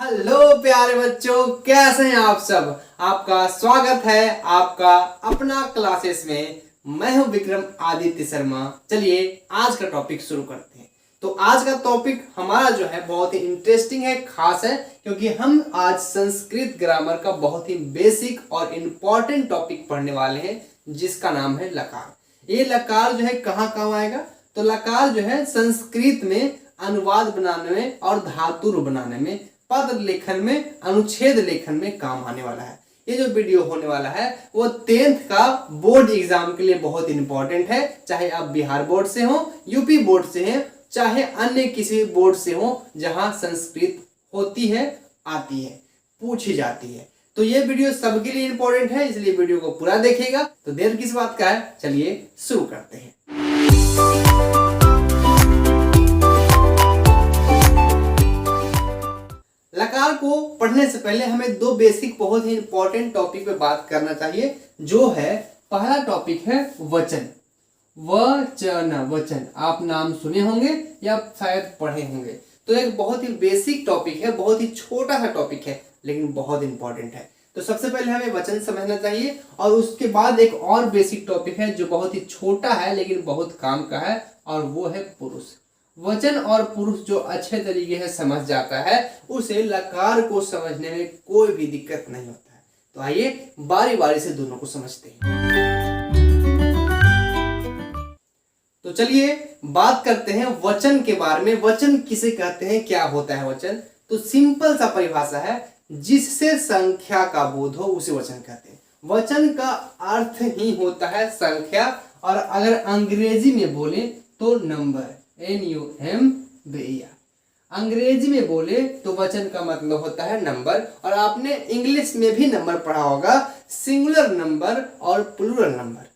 Hello प्यारे बच्चों, कैसे हैं आप सब। आपका स्वागत है आपका अपना क्लासेस में। मैं हूं विक्रम आदित्य शर्मा। चलिए आज का टॉपिक शुरू करते हैं। तो आज का टॉपिक हमारा जो है बहुत ही इंटरेस्टिंग है, खास है, क्योंकि हम आज संस्कृत ग्रामर का बहुत ही बेसिक और इम्पोर्टेंट टॉपिक पढ़ने वाले हैं, जिसका नाम है लकार। ये लकार जो है कहाँ काम आएगा, तो लकार जो है संस्कृत में अनुवाद बनाने में और धातुर बनाने में, पद लेखन में, अनुच्छेद लेखन में काम आने वाला है। ये जो वीडियो होने वाला है वो 10th का बोर्ड एग्जाम के लिए बहुत इंपॉर्टेंट है। चाहे आप बिहार बोर्ड से हो, यूपी बोर्ड से हैं, चाहे अन्य किसी बोर्ड से हो जहां संस्कृत होती है, आती है, पूछी जाती है। तो ये वीडियो सबके लिए इंपॉर्टेंट है, इसलिए वीडियो को पूरा देखिएगा। तो देर किस बात का है, चलिए शुरू करते हैं। लकार को पढ़ने से पहले हमें दो बेसिक बहुत ही इंपॉर्टेंट टॉपिक पे बात करना चाहिए, जो है पहला टॉपिक है वचन। वचन आप नाम सुने होंगे या शायद पढ़े होंगे। तो एक बहुत ही बेसिक टॉपिक है, बहुत ही छोटा सा टॉपिक है, लेकिन बहुत इंपॉर्टेंट है। तो सबसे पहले हमें वचन समझना चाहिए, और उसके बाद एक और बेसिक टॉपिक है जो बहुत ही छोटा है लेकिन बहुत काम का है, और वो है पुरुष। वचन और पुरुष जो अच्छे तरीके से समझ जाता है, उसे लकार को समझने में कोई भी दिक्कत नहीं होता है। तो आइए बारी बारी से दोनों को समझते हैं। तो चलिए बात करते हैं वचन के बारे में। वचन किसे कहते हैं, क्या होता है वचन? तो सिंपल सा परिभाषा है, जिससे संख्या का बोध हो उसे वचन कहते हैं। वचन का अर्थ ही होता है संख्या, और अगर अंग्रेजी में बोले तो नंबर, NUMBER। अंग्रेजी में बोले तो वचन का मतलब होता है नंबर। और आपने इंग्लिश में भी नंबर पढ़ा होगा, सिंगुलर नंबर और प्लूरल नंबर।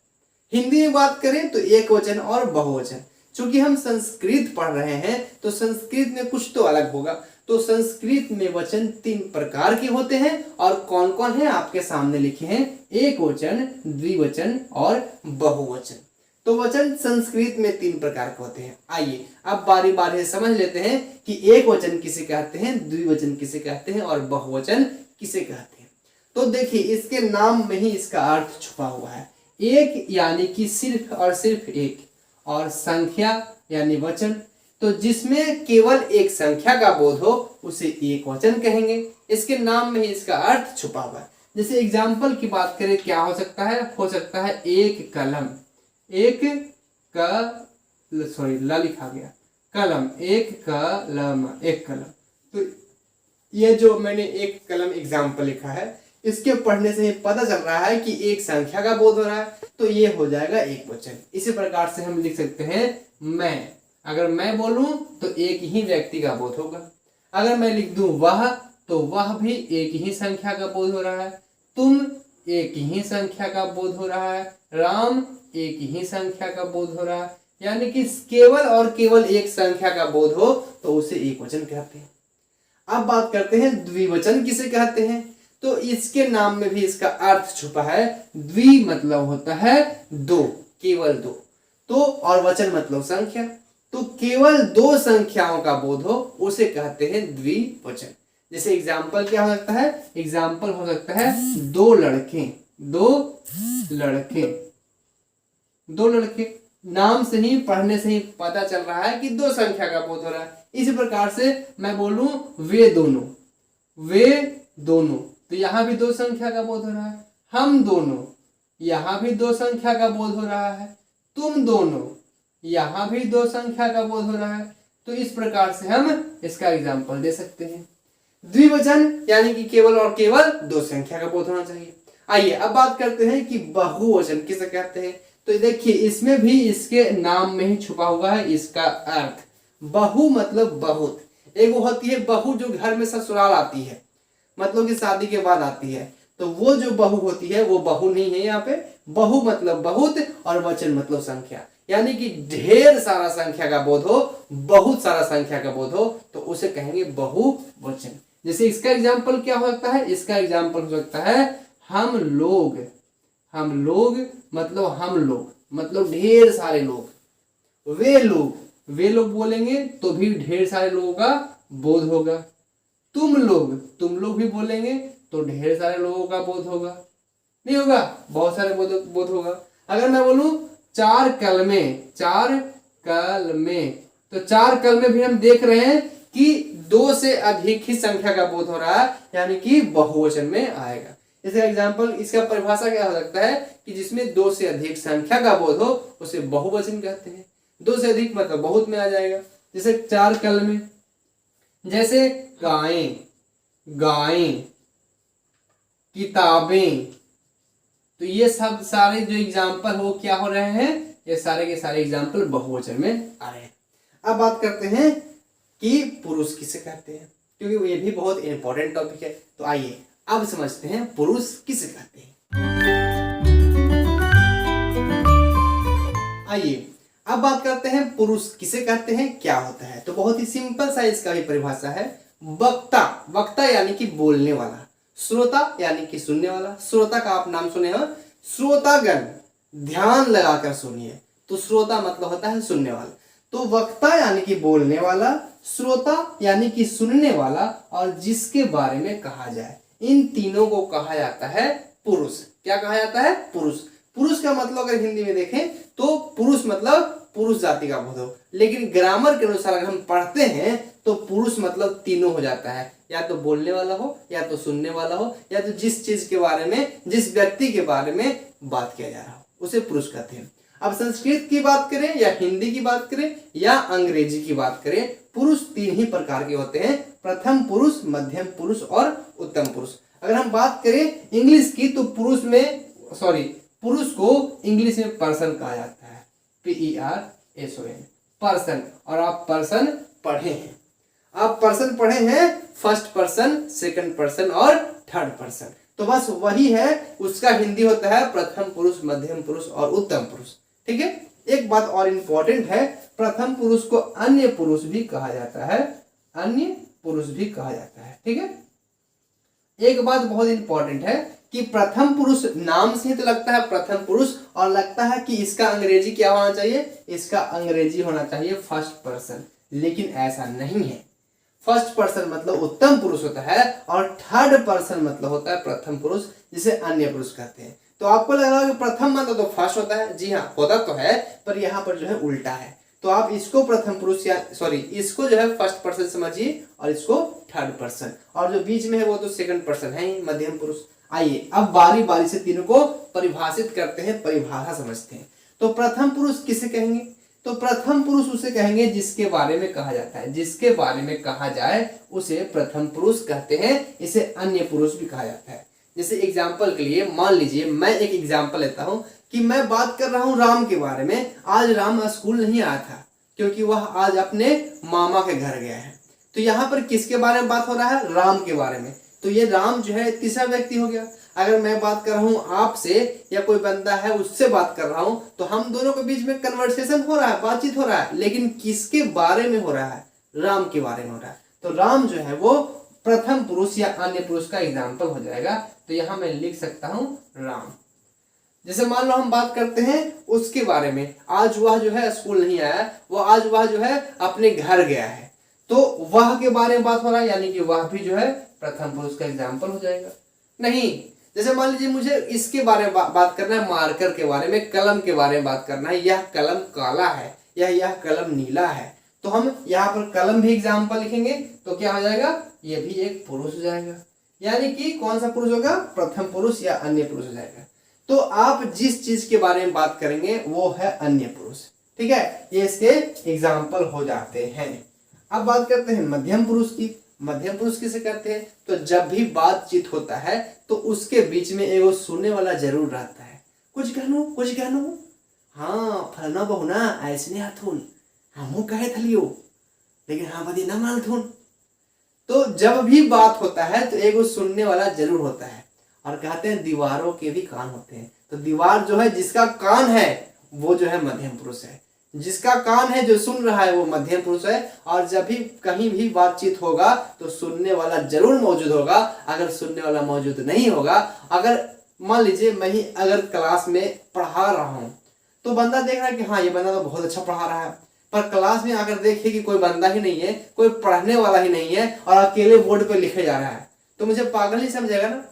हिंदी में बात करें तो एक वचन और बहुवचन। चूंकि हम संस्कृत पढ़ रहे हैं तो संस्कृत में कुछ तो अलग होगा। तो संस्कृत में वचन 3 प्रकार के होते हैं, और कौन कौन है आपके सामने लिखे हैं, एक वचन, द्विवचन और बहुवचन। तो वचन संस्कृत में 3 प्रकार के होते हैं। आइए अब बारी बारी से समझ लेते हैं कि एक वचन किसे कहते हैं, द्विवचन किसे कहते हैं और बहुवचन किसे कहते हैं। तो देखिए इसके नाम में ही इसका अर्थ छुपा हुआ है। एक यानी कि सिर्फ और सिर्फ एक, और संख्या यानी वचन। तो जिसमें केवल एक संख्या का बोध हो उसे एक वचन कहेंगे। इसके नाम में ही इसका अर्थ छुपा हुआ है। जैसे एग्जाम्पल की बात करें, क्या हो सकता है? हो सकता है एक कलम, ल लिखा गया, कलम, एक कलम, एक कलम। तो ये जो मैंने एक कलम एग्जाम्पल लिखा है, इसके पढ़ने से पता चल रहा है कि एक संख्या का बोध हो रहा है, तो ये हो जाएगा एक वचन। इसी प्रकार से हम लिख सकते हैं मैं। अगर मैं बोलूं तो एक ही व्यक्ति का बोध होगा। अगर मैं लिख दूं वह, तो वह भी एक ही संख्या का बोध हो रहा है। तुम, एक ही संख्या का बोध हो रहा है। राम, एक ही संख्या का बोध हो रहा है। यानी कि केवल और केवल एक संख्या का बोध हो तो उसे एक वचन कहते हैं। अब बात करते हैं द्विवचन किसे कहते हैं। तो इसके नाम में भी इसका अर्थ छुपा है। द्वि मतलब होता है दो, केवल दो। तो और वचन मतलब संख्या। तो केवल 2 संख्याओं का बोध हो उसे कहते हैं द्विवचन। जैसे एग्जाम्पल क्या हो सकता है? एग्जाम्पल हो सकता है 2 लड़के, 2 लड़के, 2 लड़के। नाम से ही, पढ़ने से ही पता चल रहा है कि 2 संख्या का बोध हो रहा है। इसी प्रकार से मैं बोलूं वे दोनों, वे दोनों, तो यहां भी 2 संख्या का बोध हो रहा है। हम दोनों, यहां भी 2 संख्या का बोध हो रहा है। तुम दोनों, यहां भी 2 संख्या का बोध हो रहा है। तो इस प्रकार से हम इसका एग्जाम्पल दे सकते हैं। द्विवचन यानी कि केवल और केवल 2 संख्या का बोध होना चाहिए। आइए अब बात करते हैं कि बहुवचन किसे कहते हैं। तो देखिए इसमें भी इसके नाम में ही छुपा हुआ है इसका अर्थ। बहु मतलब बहुत। एक वो होती है बहू जो घर में ससुराल आती है, मतलब कि शादी के बाद आती है। तो वो जो बहू होती है वो बहू नहीं है यहाँ पे। बहु मतलब बहुत, और वचन मतलब संख्या। यानी कि ढेर सारा संख्या का बोध हो, बहुत सारा संख्या का बोध हो, तो उसे कहेंगे बहुवचन। जैसे इसका एग्जाम्पल क्या हो सकता है? इसका एग्जाम्पल हो सकता है हम लोग। हम लोग मतलब हम लोग मतलब ढेर सारे लोग। वे लोग बोलेंगे तो भी ढेर सारे लोगों का बोध होगा। तुम लोग भी बोलेंगे तो ढेर सारे लोगों का बोध होगा, नहीं होगा, बहुत सारे बोध होगा। अगर मैं बोलूं 4 कलमें, 4 कलमें, तो 4 कलमें भी हम देख रहे हैं कि 2 से अधिक ही संख्या का बोध हो रहा है, यानी कि बहुवचन में आएगा। इसका एग्जाम्पल, इसका परिभाषा क्या हो सकता है कि जिसमें 2 से अधिक संख्या का बोध हो उसे बहुवचन कहते हैं। 2 से अधिक मतलब बहुत में आ जाएगा। जैसे 4 कलमें, जैसे गायें, गायें, किताबें, तो ये सब सारे जो एग्जाम्पल हो क्या हो रहे हैं, ये सारे के सारे एग्जाम्पल बहुवचन में आ रहे हैं। अब बात करते हैं कि पुरुष किसे कहते हैं, क्योंकि ये भी बहुत इंपॉर्टेंट टॉपिक है। तो आइए अब समझते हैं पुरुष किसे कहते हैं। आइए अब बात करते हैं पुरुष किसे कहते हैं, क्या होता है। तो बहुत ही सिंपल सा इसका भी परिभाषा है। वक्ता, वक्ता यानी कि बोलने वाला, श्रोता यानी कि सुनने वाला। श्रोता का आप नाम सुने हो, श्रोतागण, ध्यान लगाकर सुनिए। तो श्रोता मतलब होता है सुनने वाला। तो वक्ता यानी कि बोलने वाला, श्रोता यानी कि सुनने वाला, और जिसके बारे में कहा जाए, इन तीनों को कहा जाता है पुरुष। क्या कहा जाता है? पुरुष। पुरुष का मतलब अगर हिंदी में देखें तो पुरुष मतलब पुरुष जाति का बोध हो, लेकिन ग्रामर के अनुसार अगर हम पढ़ते हैं तो पुरुष मतलब तीनों हो जाता है, या तो बोलने वाला हो, या तो सुनने वाला हो, या तो जिस चीज के बारे में, जिस व्यक्ति के बारे में बात किया जा रहा हो उसे पुरुष कहते हैं। अब संस्कृत की बात करें या हिंदी की बात करें या अंग्रेजी की बात करें, पुरुष 3 ही प्रकार के होते हैं, प्रथम पुरुष, मध्यम पुरुष और उत्तम पुरुष। अगर हम बात करें इंग्लिश की तो पुरुष को इंग्लिश में पर्सन कहा जाता है, PERSON, पर्सन। और आप पर्सन पढ़े हैं, आप पर्सन पढ़े हैं, फर्स्ट पर्सन, सेकंड पर्सन और थर्ड पर्सन। तो बस वही है, उसका हिंदी होता है प्रथम पुरुष, मध्यम पुरुष और उत्तम पुरुष। ठीक है। एक बात और इंपॉर्टेंट है, प्रथम पुरुष को अन्य पुरुष भी कहा जाता है, अन्य पुरुष भी कहा जाता है। ठीक है। एक बात बहुत इंपॉर्टेंट है कि प्रथम पुरुष नाम से तो लगता है प्रथम पुरुष, और लगता है कि इसका अंग्रेजी क्या होना चाहिए, इसका अंग्रेजी होना चाहिए फर्स्ट पर्सन, लेकिन ऐसा नहीं है। फर्स्ट पर्सन मतलब उत्तम पुरुष होता है, और थर्ड पर्सन मतलब होता है प्रथम पुरुष, जिसे अन्य पुरुष कहते हैं। तो आपको लगा कि प्रथम मतलब तो फर्स्ट होता है, जी हाँ होता तो है, पर यहाँ पर जो है उल्टा है। तो आप इसको प्रथम पुरुष या इसको जो है फर्स्ट पर्सन समझिए, और इसको थर्ड पर्सन, और जो बीच में है वो तो सेकंड पर्सन है ही, मध्यम पुरुष। आइए अब बारी बारी से तीनों को परिभाषित करते हैं, परिभाषा समझते हैं। तो प्रथम पुरुष किसे कहेंगे? तो प्रथम पुरुष उसे कहेंगे जिसके बारे में कहा जाता है, जिसके बारे में कहा जाए उसे प्रथम पुरुष कहते हैं, इसे अन्य पुरुष भी कहा जाता है। जैसे एग्जाम्पल के लिए मान लीजिए, मैं एक एग्जाम्पल लेता हूं कि मैं बात कर रहा हूं राम के बारे में। आज राम स्कूल नहीं आया था क्योंकि वह आज अपने मामा के घर गया है। तो यहाँ पर किसके बारे में बात हो रहा है? राम के बारे में। तो ये राम जो है तीसरा व्यक्ति हो गया। अगर मैं बात कर रहा हूँ आपसे, या कोई बंदा है उससे बात कर रहा हूँ, तो हम दोनों के बीच में कन्वर्सेशन हो रहा है, बातचीत हो रहा है, लेकिन किसके बारे में हो रहा है? राम के बारे में हो रहा है। तो राम जो है वो प्रथम पुरुष या अन्य पुरुष का एग्जाम्पल हो जाएगा। तो यहाँ मैं लिख सकता हूँ राम। जैसे मान लो हम बात करते हैं उसके बारे में, आज वह जो है स्कूल नहीं आया, वो आज वह जो है अपने घर गया है, तो वह के बारे में बात हो रहा है, यानी कि वह भी जो है प्रथम पुरुष का एग्जाम्पल हो जाएगा। नहीं, जैसे मान लीजिए मुझे इसके बारे में बात करना है, मार्कर के बारे में, कलम के बारे में बात करना है, यह कलम काला है या यह कलम नीला है, तो हम यहाँ पर कलम भी एग्जाम्पल लिखेंगे, तो क्या हो जाएगा? ये भी एक पुरुष हो जाएगा। यानी कि कौन सा पुरुष होगा? प्रथम पुरुष या अन्य पुरुष हो जाएगा। तो आप जिस चीज के बारे में बात करेंगे वो है अन्य पुरुष। ठीक है, ये इसके एग्जाम्पल हो जाते हैं। अब बात करते हैं मध्यम पुरुष की। मध्यम पुरुष किसे कहते हैं? तो जब भी बातचीत होता है तो उसके बीच में एगो सुनने वाला जरूर रहता है। कुछ कहनो, हाँ फलना बहुना ऐसने हथुन, हमू कहे थलियो, लेकिन हाँ बदी ना मानथुन। तो जब भी बात होता है तो एगो सुनने वाला जरूर होता है। और कहते हैं दीवारों के भी कान होते हैं। तो दीवार जो है, जिसका कान है वो जो है मध्यम पुरुष है, जिसका कान है जो सुन रहा है वो मध्यम पुरुष है। और जब भी कहीं भी बातचीत होगा तो सुनने वाला जरूर मौजूद होगा। अगर सुनने वाला मौजूद नहीं होगा, अगर मान लीजिए मैं ही अगर क्लास में पढ़ा रहा हूँ तो बंदा देख रहा है कि हाँ ये बंदा तो बहुत अच्छा पढ़ा रहा है, पर क्लास में आकर देखिए कि कोई बंदा ही नहीं है, कोई पढ़ने वाला ही नहीं है और अकेले बोर्ड पे लिखे जा रहा है, तो मुझे पागल ही समझेगा ना,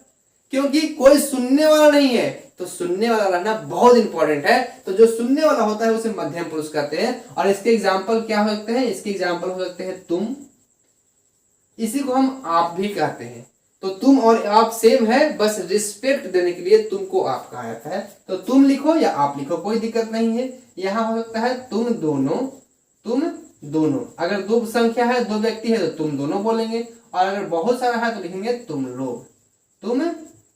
क्योंकि कोई सुनने वाला नहीं है। तो सुनने वाला रहना बहुत इंपॉर्टेंट है। तो जो सुनने वाला होता है उसे मध्यम पुरुष कहते हैं। और इसके एग्जाम्पल क्या हो सकते हैं? इसके एग्जाम्पल हो सकते हैं तुम, इसी को हम आप भी कहते हैं। तो तुम और आप सेम है, बस रिस्पेक्ट देने के लिए तुमको आप कहा जाता है। तो तुम लिखो या आप लिखो, कोई दिक्कत नहीं है। यहां हो सकता है तुम दोनों, तुम दोनों। अगर दो संख्या है, दो व्यक्ति है, तो तुम दोनों बोलेंगे, और अगर बहुत सारा है तो लिखेंगे तुम लोग, तुम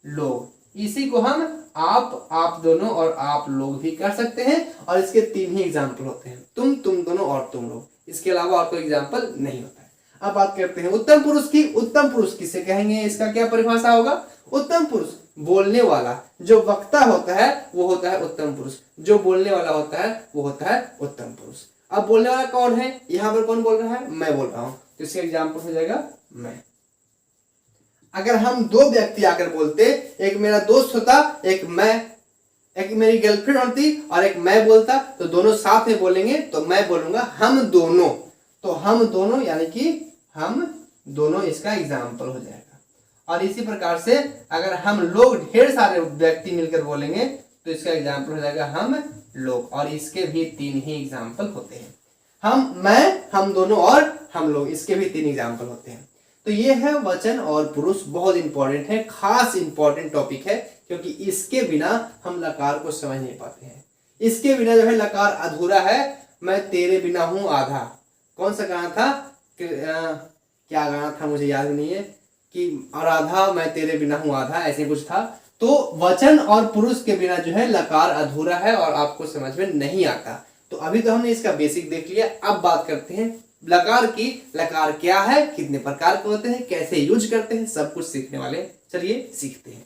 लोग। इसी को हम आप दोनों और आप लोग भी कर सकते हैं। और इसके 3 ही एग्जाम्पल होते हैं, तुम दोनों और तुम लोग। इसके अलावा और कोई एग्जाम्पल नहीं होता है। अब बात करते हैं उत्तम पुरुष की। उत्तम पुरुष किसे कहेंगे? इसका क्या परिभाषा होगा? उत्तम पुरुष बोलने वाला, जो वक्ता होता है वो होता है उत्तम पुरुष। जो बोलने वाला होता है वो होता है उत्तम पुरुष। अब बोलने वाला कौन है? यहां पर कौन बोल रहा है? मैं बोल रहा हूं, तो इसका एग्जाम्पल हो जाएगा मैं। अगर हम दो व्यक्ति आकर बोलते, एक मेरा दोस्त होता, एक मेरी गर्लफ्रेंड होती और एक मैं बोलता, तो दोनों साथ में बोलेंगे। तो मैं बोलूंगा हम दोनों, तो हम दोनों यानी कि हम दोनों इसका एग्जाम्पल हो जाएगा। और इसी प्रकार से अगर हम लोग ढेर सारे व्यक्ति मिलकर बोलेंगे तो इसका एग्जाम्पल हो जाएगा हम लोग। और इसके भी 3 ही एग्जाम्पल होते हैं, मैं, हम दोनों और हम लोग। इसके भी 3 एग्जाम्पल होते हैं। तो ये है वचन और पुरुष, बहुत इंपॉर्टेंट है, खास इंपॉर्टेंट टॉपिक है, क्योंकि इसके बिना हम लकार को समझ नहीं पाते हैं। इसके बिना जो है लकार अधूरा है। मैं तेरे बिना हूं आधा, कौन सा गाना था? क्या गाना था मुझे याद नहीं है, कि और आधा मैं तेरे बिना हूं आधा, ऐसे कुछ था। तो वचन और पुरुष के बिना जो है लकार अधूरा है और आपको समझ में नहीं आता। तो अभी तो हमने इसका बेसिक देख लिया। अब बात करते हैं लकार की। लकार क्या है, कितने प्रकार के होते हैं, कैसे यूज करते हैं, सब कुछ सीखने वाले। चलिए सीखते हैं।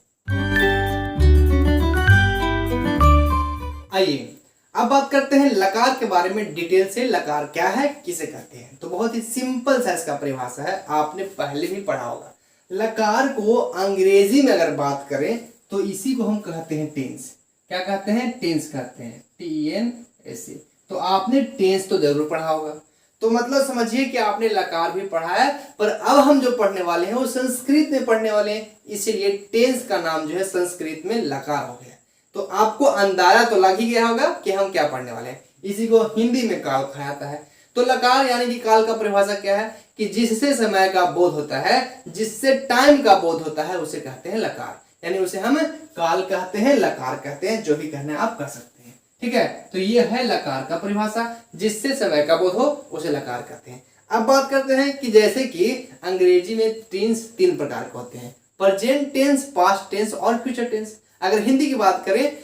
आइए अब बात करते हैं लकार के बारे में डिटेल से। लकार क्या है, किसे कहते हैं? तो बहुत ही सिंपल सा इसका परिभाषा है, आपने पहले भी पढ़ा होगा। लकार को अंग्रेजी में अगर बात करें तो इसी को हम कहते हैं टेंस। क्या कहते हैं? टेंस कहते हैं, TENS। तो आपने टेंस तो जरूर पढ़ा होगा। तो मतलब समझिए कि आपने लकार भी पढ़ा है, पर अब हम जो पढ़ने वाले हैं वो संस्कृत में पढ़ने वाले हैं, इसीलिए टेंस का नाम जो है संस्कृत में लकार हो गया। तो आपको अंदाजा तो लग ही गया होगा कि हम क्या पढ़ने वाले हैं। इसी को हिंदी में काल कहा जाता है। तो लकार यानी कि काल का परिभाषा क्या है? कि जिससे समय का बोध होता है, जिससे टाइम का बोध होता है, उसे कहते हैं लकार। यानी उसे हम काल कहते हैं, लकार कहते हैं, जो भी कहना है आप कर सकते हैं। ठीक है, तो ये है लकार का परिभाषा। जिससे समय का बोध हो उसे लकार कहते हैं। अब बात करते हैं कि जैसे कि अंग्रेजी में टेंस 3 प्रकार के होते हैं, प्रेजेंट टेंस, पास्ट टेंस और फ्यूचर टेंस। अगर हिंदी की बात करें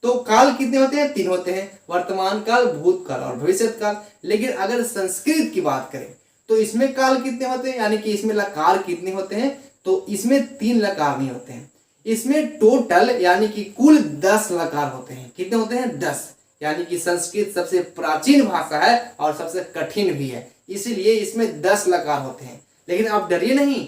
तो काल कितने होते हैं? 3 होते हैं, वर्तमान काल, भूतकाल और भविष्यत काल। लेकिन अगर संस्कृत की बात करें तो इसमें काल कितने होते हैं, यानी कि इसमें लकार कितने होते हैं? तो इसमें 3 लकार नहीं होते हैं। इसमें टोटल यानी कि कुल 10 लकार होते हैं। कितने होते हैं? 10। यानी कि संस्कृत सबसे प्राचीन भाषा है और सबसे कठिन भी है, इसीलिए इसमें 10 लकार होते हैं। लेकिन आप डरिए नहीं,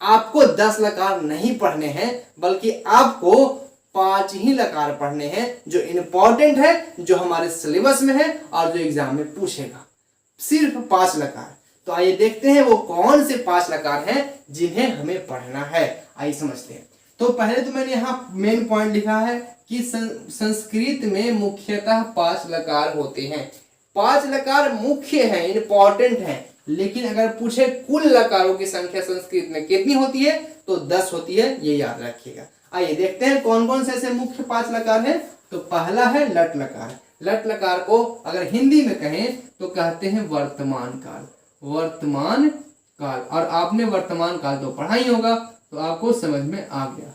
आपको 10 लकार नहीं पढ़ने हैं, बल्कि आपको 5 ही लकार पढ़ने हैं, जो इंपॉर्टेंट है, जो हमारे सिलेबस में है और जो एग्जाम में पूछेगा। सिर्फ 5 लकार। तो आइए देखते हैं वो कौन से 5 लकार हैं जिन्हें हमें पढ़ना है। आइए समझते हैं। तो पहले तो मैंने यहाँ मेन पॉइंट लिखा है कि संस्कृत में मुख्यतः 5 लकार होते हैं। 5 लकार मुख्य हैं, इंपॉर्टेंट हैं। लेकिन अगर पूछे कुल लकारों की संख्या संस्कृत में कितनी होती है, तो 10 होती है, ये याद रखिएगा। आइए देखते हैं कौन कौन से ऐसे मुख्य 5 लकार हैं। तो पहला है लट लकार। लट लकार को अगर हिंदी में कहें तो कहते हैं वर्तमान काल। वर्तमान काल, और आपने वर्तमान काल तो पढ़ा ही होगा, तो आपको समझ में आ गया।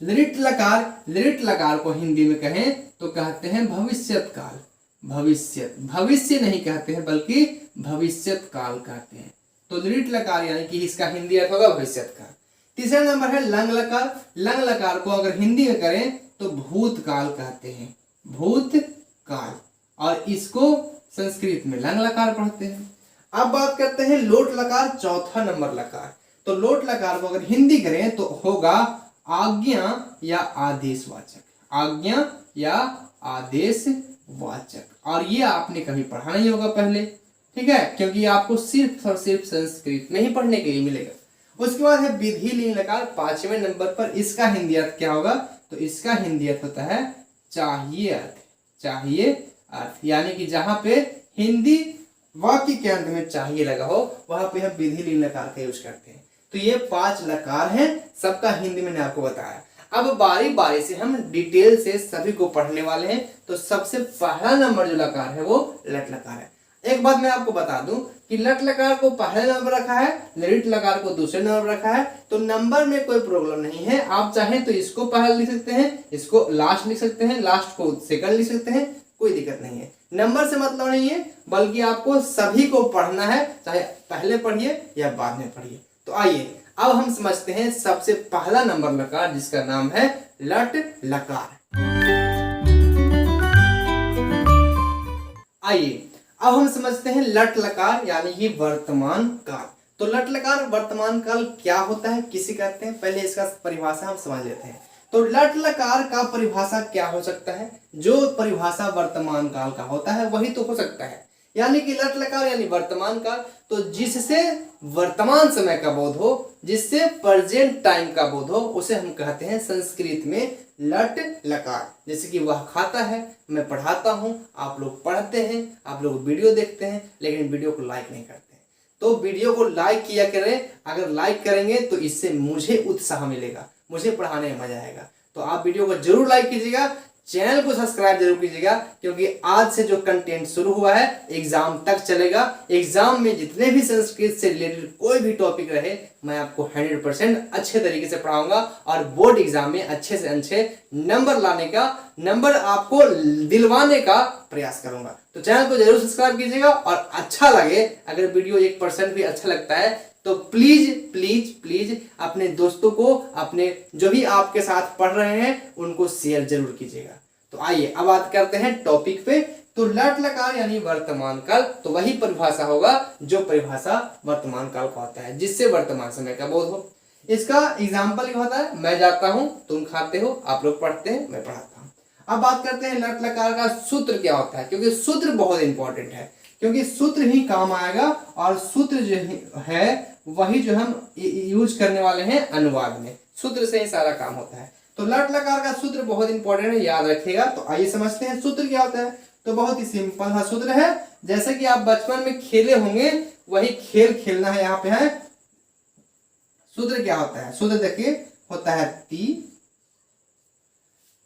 लिट लकार, लिट लकार को हिंदी में कहें तो कहते हैं भविष्यत काल। भविष्य नहीं कहते हैं, बल्कि भविष्यत काल कहते हैं। तो लिट लकार यानी कि इसका हिंदी अर्थ होगा भविष्यत काल। तीसरा नंबर है लंग लकार। लंग लकार को अगर हिंदी में करें तो भूतकाल कहते हैं, भूतकाल, और इसको संस्कृत में लंग लकार पढ़ते हैं। अब बात करते हैं लोट लकार, चौथा नंबर लकार। तो लोट लकार को अगर हिंदी करें तो होगा आज्ञा या आदेशवाचक। आज्ञा या आदेशवाचक। वाचक। और ये आपने कभी पढ़ा नहीं होगा पहले, ठीक है, क्योंकि आपको सिर्फ और सिर्फ संस्कृत में ही पढ़ने के लिए मिलेगा। उसके बाद है विधि लिंग लकार 5वें नंबर पर। इसका हिंदी अर्थ क्या होगा? तो इसका हिंदी अर्थ होता है चाहिए अर्थ, चाहिए अर्थ। यानी कि जहां पे हिंदी वाक्य के अंत में चाहिए लगा हो वहां पे हम विधि लिंग लकार का यूज करते हैं। तो ये 5 लकार हैं, सबका हिंदी मैंने आपको बताया। अब बारी बारी से हम डिटेल से सभी को पढ़ने वाले हैं। तो सबसे पहला नंबर जो लकार है वो लट लकार है। एक बात मैं आपको बता दूं कि लट लकार को पहले नंबर रखा है, लिट लकार को दूसरे नंबर रखा है। तो नंबर में कोई प्रॉब्लम नहीं है, आप चाहें तो इसको पहले लिख सकते हैं, इसको लास्ट लिख सकते हैं, लास्ट को सेकंड लिख सकते हैं, कोई दिक्कत नहीं है। नंबर से मतलब नहीं है, बल्कि आपको सभी को पढ़ना है, चाहे पहले पढ़िए या बाद में पढ़िए। तो आइए अब हम समझते हैं सबसे पहला नंबर लकार, जिसका नाम है लट लकार। आइए अब हम समझते हैं लट लकार यानी कि वर्तमान काल। तो लट लकार वर्तमान काल क्या होता है, किसे कहते हैं, पहले इसका परिभाषा हम समझ लेते हैं। तो लट लकार का परिभाषा क्या हो सकता है? जो परिभाषा वर्तमान काल का होता है वही तो हो सकता है। यानी कि लट लकार यानी वर्तमान काल, तो जिससे वर्तमान समय का बोध हो, जिससे प्रेजेंट टाइम का बोध हो, उसे हम कहते हैं संस्कृत में लट लकार। जैसे कि वह खाता है, मैं पढ़ाता हूं, आप लोग पढ़ते हैं, आप लोग वीडियो देखते हैं, लेकिन वीडियो को लाइक नहीं करते हैं। तो वीडियो को लाइक किया करें, अगर लाइक करेंगे तो इससे मुझे उत्साह मिलेगा, मुझे पढ़ाने में मजा आएगा। तो आप वीडियो को जरूर लाइक कीजिएगा, चैनल को सब्सक्राइब जरूर कीजिएगा, क्योंकि आज से जो कंटेंट शुरू हुआ है एग्जाम तक चलेगा। एग्जाम में जितने भी संस्कृत से रिलेटेड कोई भी टॉपिक रहे, मैं आपको 100% अच्छे तरीके से पढ़ाऊंगा और बोर्ड एग्जाम में अच्छे से अच्छे नंबर लाने का, नंबर आपको दिलवाने का प्रयास करूंगा। तो चैनल को जरूर सब्सक्राइब कीजिएगा, और अच्छा लगे, अगर वीडियो 1% भी अच्छा लगता है तो प्लीज प्लीज प्लीज अपने दोस्तों को, अपने जो भी आपके साथ पढ़ रहे हैं उनको शेयर जरूर कीजिएगा। तो आइए अब बात करते हैं टॉपिक पे। तो लट लकार यानी वर्तमान काल, तो वही परिभाषा होगा जो परिभाषा वर्तमान काल का होता है, जिससे वर्तमान समय का बोध हो। इसका एग्जाम्पल क्या होता है? मैं जाता हूं, तुम खाते हो, आप लोग पढ़ते हैं, मैं पढ़ाता हूं। अब बात करते हैं लट लकार का सूत्र क्या होता है, क्योंकि सूत्र बहुत इंपॉर्टेंट है, क्योंकि सूत्र ही काम आएगा, और सूत्र जो है वही जो हम यूज करने वाले हैं अनुवाद में। सूत्र से ही सारा काम होता है। तो लट लकार का सूत्र बहुत इंपॉर्टेंट है, याद रखिएगा। तो आइए समझते हैं सूत्र क्या होता है। तो बहुत ही सिंपल सा सूत्र है, जैसे कि आप बचपन में खेले होंगे वही खेल खेलना है। यहाँ पे है सूत्र क्या होता है। सूत्र देखिए होता है ती,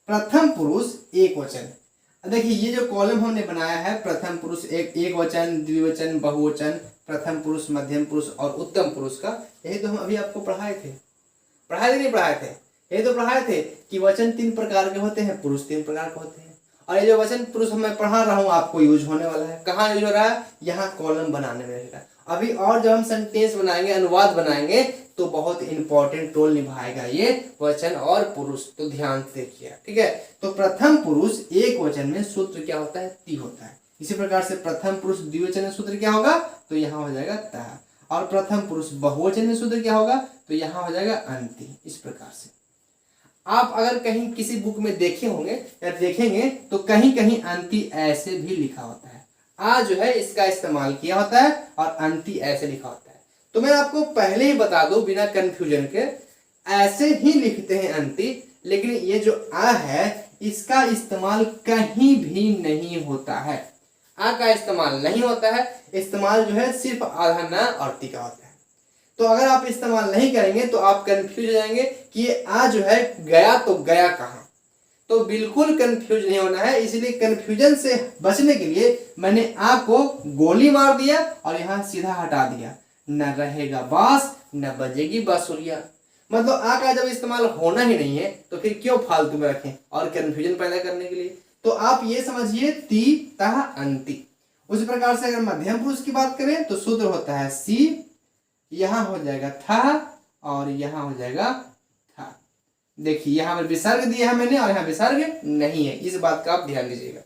प्रथम पुरुष एक वचन। देखिए ये जो कॉलम हमने बनाया है, प्रथम पुरुष एक वचन, द्विवचन, बहुवचन, प्रथम पुरुष, मध्यम पुरुष और उत्तम पुरुष का, यही तो हम अभी आपको पढ़ाए थे नहीं पढ़ाए थे? यही तो पढ़ाए थे कि वचन 3 प्रकार के होते हैं, पुरुष 3 प्रकार के होते हैं। और ये जो वचन पुरुष मैं पढ़ा रहा हूँ आपको यूज होने वाला है, कहाँ यूज हो रहा है? यहाँ कॉलम बनाने में रहेगा। अभी और जब हम सेंटेंस बनाएंगे, अनुवाद बनाएंगे, तो बहुत इंपॉर्टेंट रोल निभाएगा ये वचन और पुरुष। तो ध्यान से देखिए, ठीक है। तो प्रथम पुरुष एक वचन में सूत्र क्या होता है? ती होता है। इसी प्रकार से प्रथम पुरुष द्विवचन में सूत्र क्या होगा? तो यहाँ हो जाएगा ता। और प्रथम पुरुष बहुवचन में सूत्र क्या होगा? तो यहाँ हो जाएगा अंति। इस प्रकार से आप अगर कहीं किसी बुक में देखे होंगे या देखेंगे तो कहीं कहीं अंति ऐसे भी लिखा होता है। आ जो है इसका इस्तेमाल किया होता है और अंति ऐसे लिखा होता है। तो मैं आपको पहले ही बता दूं बिना कंफ्यूजन के, ऐसे ही लिखते हैं अंति, लेकिन ये जो आ है इसका इस्तेमाल कहीं भी नहीं होता है। आ का इस्तेमाल नहीं होता है। इस्तेमाल जो है सिर्फ आधा ना और ती का होता है। तो अगर आप इस्तेमाल नहीं करेंगे तो आप कंफ्यूज हो जाएंगे कि ये आ जो है गया तो गया कहाँ। तो बिल्कुल कंफ्यूज नहीं होना है। इसलिए कंफ्यूजन से बचने के लिए मैंने आ को गोली मार दिया और यहाँ सीधा हटा दिया। न रहेगा बांस न बजेगी बांसुरिया। मतलब आ का जब इस्तेमाल होना ही नहीं है तो फिर क्यों फालतू में रखें और कंफ्यूजन पैदा करने के लिए। तो आप ये समझिए ती तह अंति। उसी प्रकार से अगर मध्यम पुरुष की बात करें तो सूत्र होता है सी, यहाँ हो जाएगा था और यहाँ हो जाएगा था। देखिए यहाँ पर विसर्ग दिया है मैंने और यहाँ विसर्ग नहीं है, इस बात का आप ध्यान दीजिएगा।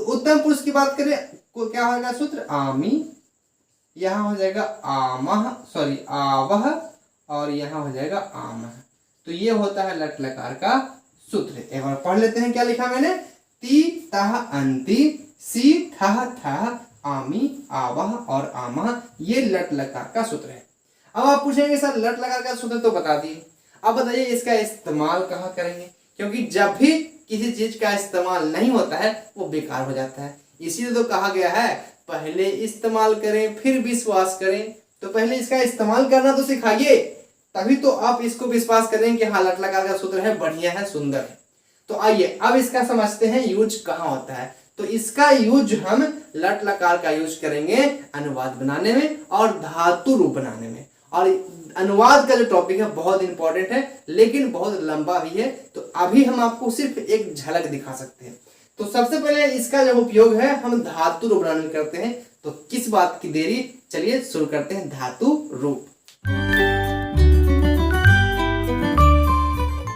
उत्तम पुरुष की बात करें को क्या होगा सूत्र? आमी, यहाँ हो जाएगा आमह, सॉरी आवह, और यहाँ हो जाएगा आमह। तो ये होता है लट लकार का सूत्र। एक बार पढ़ लेते हैं क्या लिखा मैंने। ती तह अंति, सी थह थह, आमी आवाह और आमा, ये लट लकार का सूत्र है। अब आप पूछेंगे सर लट लकार का सूत्र तो बता दिए, अब बताइए इसका इस्तेमाल कहाँ करेंगे, क्योंकि जब भी किसी चीज का इस्तेमाल नहीं होता है वो बेकार हो जाता है। इसीलिए तो कहा गया है पहले इस्तेमाल करें फिर विश्वास करें। तो पहले इसका इस्तेमाल करना तो सिखाइए, तभी तो आप इसको विश्वास करें कि हाँ लट लकार का सूत्र है, बढ़िया है, सुंदर है। तो आइए अब इसका समझते हैं यूज कहाँ होता है। तो इसका यूज हम लट लकार का यूज करेंगे अनुवाद बनाने में और धातु रूप बनाने में। और अनुवाद का जो टॉपिक है बहुत इंपॉर्टेंट है लेकिन बहुत लंबा भी है, तो अभी हम आपको सिर्फ एक झलक दिखा सकते हैं। तो सबसे पहले इसका जो उपयोग है हम धातु रूप बनाने में करते हैं। तो किस बात की देरी, चलिए शुरू करते हैं धातु रूप।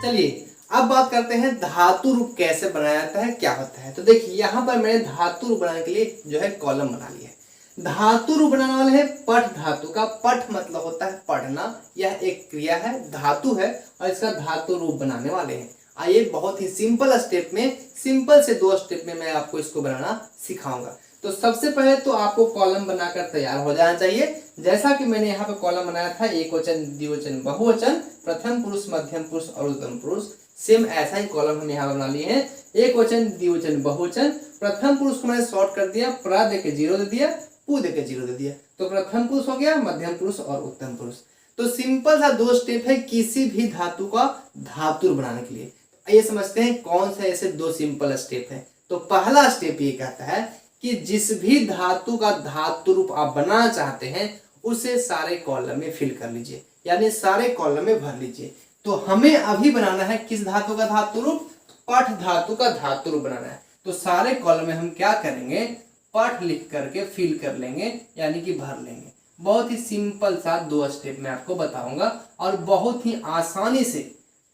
चलिए अब बात करते हैं धातु रूप कैसे बनाया जाता है, क्या होता है। तो देखिए यहाँ पर मैंने धातु रूप बनाने के लिए जो है कॉलम बना लिया है। धातु रूप बनाने वाले है पठ धातु का। पठ मतलब होता है पढ़ना, यह एक क्रिया है, धातु है और इसका धातु रूप बनाने वाले हैं। आइए बहुत ही सिंपल स्टेप में, सिंपल से 2 स्टेप में मैं आपको इसको बनाना सिखाऊंगा। तो सबसे पहले तो आपको कॉलम बनाकर तैयार हो जाना चाहिए। जैसा कि मैंने यहाँ पे कॉलम बनाया था एक वचन, द्विवचन, बहुवचन, प्रथम पुरुष, मध्यम पुरुष और उत्तम पुरुष, सेम ऐसा ही कॉलम हम यहाँ बना लिए हैं। एक वचन, द्विवचन, बहुवचन, प्रथम पुरुष को मैंने शॉर्ट कर दिया, प्र दे के 0 दे दिया, पू दे के 0 दे दिया, तो प्रथम पुरुष हो गया, मध्यम पुरुष और उत्तम पुरुष। तो सिंपल सा 2 स्टेप है किसी भी धातु का धातु बनाने के लिए। ये समझते हैं कौन सा ऐसे 2 सिंपल स्टेप है। तो पहला स्टेप ये कहता है कि जिस भी धातु का धातु रूप आप बनाना चाहते हैं उसे सारे कॉलम में फिल कर लीजिए, यानी सारे कॉलम में भर लीजिए। तो हमें अभी बनाना है किस धातु का धातु रूप, पठ धातु का धातु रूप बनाना है। तो सारे कॉलम में हम क्या करेंगे, पठ लिख करके फिल कर लेंगे, यानी कि भर लेंगे। बहुत ही सिंपल सा 2 स्टेप में आपको बताऊंगा और बहुत ही आसानी से,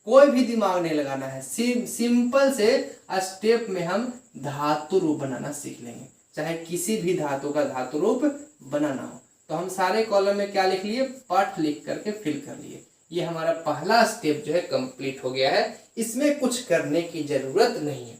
कोई भी दिमाग नहीं लगाना है, सिंपल से स्टेप में हम धातु रूप बनाना सीख लेंगे, चाहे किसी भी धातु का धातु रूप बनाना हो। तो हम सारे कॉलम में क्या लिख लिए, पठ लिख करके फिल कर लिए। ये हमारा पहला स्टेप जो है कंप्लीट हो गया है, इसमें कुछ करने की जरूरत नहीं है।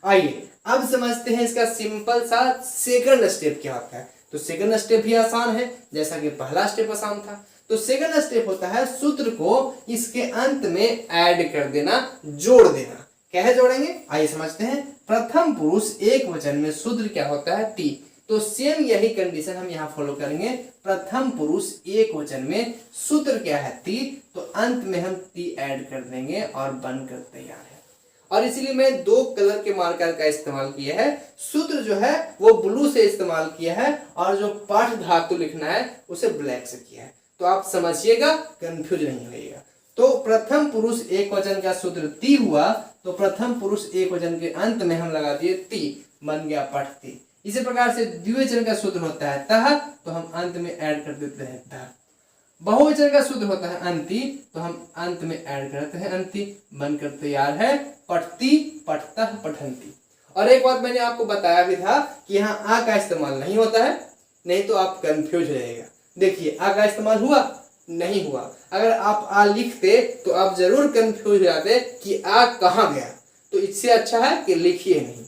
आइए अब समझते हैं इसका सिंपल सा सेकंड स्टेप क्या होता है। तो सेकंड स्टेप भी आसान है जैसा कि पहला स्टेप आसान था। तो सेकंड स्टेप होता है सूत्र को इसके अंत में ऐड कर देना, जोड़ देना। कैसे जोड़ेंगे आइए समझते हैं। प्रथम पुरुष एक वचन में सूत्र क्या होता है, टी। तो सेम यही कंडीशन हम यहाँ फॉलो करेंगे। प्रथम पुरुष एक वचन में सूत्र क्या है, टी, तो अंत में हम टी ऐड कर देंगे और बनकर तैयार है। और इसीलिए मैं 2 कलर के मार्कर का इस्तेमाल किया है। सूत्र जो है वो ब्लू से इस्तेमाल किया है और जो पाठ धातु लिखना है उसे ब्लैक से किया है। तो आप समझिएगा, कंफ्यूज नहीं होइएगा। तो प्रथम पुरुष एक वचन का सूत्र ती हुआ, तो प्रथम पुरुष एक वचन के अंत में हम लगा दिए ती, बन गया पठती। इसी प्रकार से द्विवचन का सूत्र होता है तह, तो हम अंत में ऐड कर देते हैं ता। बहुवचन का सूत्र होता है अंति, तो हम अंत में ऐड करते हैं अंति, बनकर तैयार है पठती, पठतः, पठंती। और एक बात मैंने आपको बताया भी था कि यहाँ आ का इस्तेमाल नहीं होता है, नहीं तो आप कंफ्यूज रहेगा। देखिए आ का इस्तेमाल हुआ, नहीं हुआ। अगर आप आ लिखते तो आप जरूर कंफ्यूज हो जाते कि आ कहाँ गया। तो इससे अच्छा है कि लिखिए नहीं।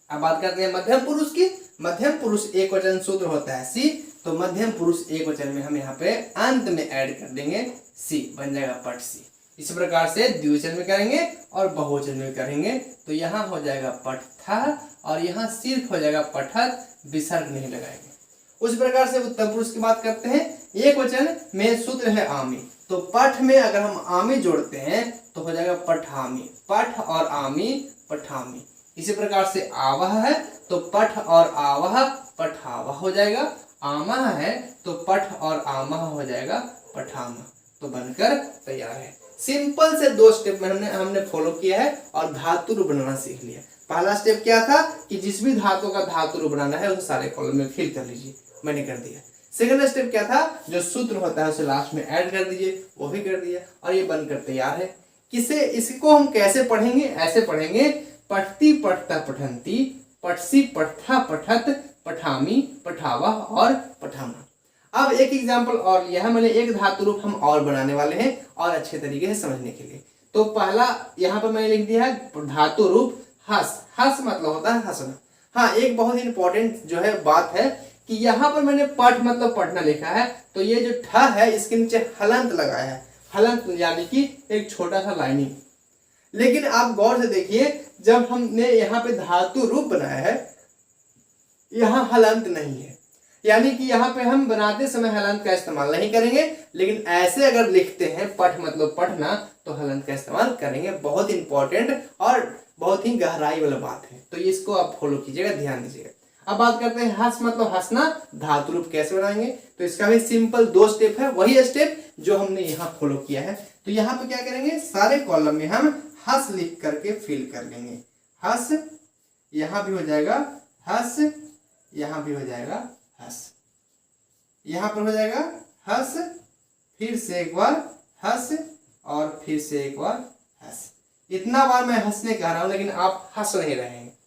अब बात करते हैं मध्यम पुरुष की। मध्यम पुरुष एक वचन सूत्र होता है सी, तो मध्यम पुरुष एक वचन में हम यहाँ पे अंत में ऐड कर देंगे सी, बन जाएगा पठ सी। इस प्रकार से द्विवचन में करेंगे और बहुवचन में करेंगे, तो यहाँ हो जाएगा पठथा और यहाँ सिर्फ हो जाएगा पठत, विसर्ग नहीं लगाएंगे। उस प्रकार से उत्तम पुरुष की बात करते हैं। एक वचन में सूत्र है आमी, तो पठ में अगर हम आमी जोड़ते हैं तो हो जाएगा पठामी, पठ और आमी पठामी। इसी प्रकार से आवह है तो पठ और आवह पठावह हो जाएगा। आमह है तो पठ और आमह हो जाएगा पठामह, तो बनकर तैयार है। सिंपल से 2 स्टेप में हमने फॉलो किया है और धातु रूप बनाना सीख लिया। पहला स्टेप क्या था कि जिस भी धातु का धातु रूप बनाना है उसे सारे कॉलम में फिल कर लीजिए, मैंने कर दिया। सेकंड स्टेप क्या था, जो सूत्र होता है उसे लास्ट में ऐड कर दीजिए, वो भी कर दिया और ये बनकर तैयार है। किसे, इसको हम कैसे पढ़ेंगे, ऐसे पढ़ेंगे पठती, पठता, पठंती, पठसी, पठथा, पठत, पठामी, पठावा और पठामा। अब एक एग्जाम्पल और लिया है मैंने, एक धातु रूप हम और बनाने वाले हैं और अच्छे तरीके से समझने के लिए। तो पहला यहाँ पर मैंने लिख दिया है धातु रूप हस, हस मतलब होता है हंसना। हाँ, एक बहुत ही इंपॉर्टेंट जो है बात है कि यहाँ पर मैंने पठ मतलब पढ़ना लिखा है, तो ये जो ठ है इसके नीचे हलंत लगाया है। हलंत यानी कि एक छोटा सा लाइनिंग। लेकिन आप गौर से देखिए, जब हमने यहाँ पे धातु रूप बनाया है, यहाँ हलंत नहीं है, यानी कि यहाँ पे हम बनाते समय हलंत का इस्तेमाल नहीं करेंगे। लेकिन ऐसे अगर लिखते हैं पठ मतलब पढ़ना, तो हलंत का इस्तेमाल करेंगे। बहुत इंपॉर्टेंट और बहुत ही गहराई वाला बात है, तो इसको आप फॉलो कीजिएगा, ध्यान दीजिएगा। अब बात करते हैं हंस मतलब हंसना, धातु रूप कैसे बनाएंगे। तो इसका भी सिंपल 2 स्टेप है, वही स्टेप जो हमने यहाँ फॉलो किया है। तो यहाँ पे क्या करेंगे, सारे कॉलम में हम हंस लिख करके फिल कर लेंगे। हंस, यहाँ भी हो जाएगा हंस, यहाँ भी हो जाएगा हंस, यहाँ पर हो जाएगा हंस, फिर से एक बार हंस, और फिर से एक बार हंस। इतना बार मैं हंसने कह रहा हूं, लेकिन आप हंस नहीं रहे हैं।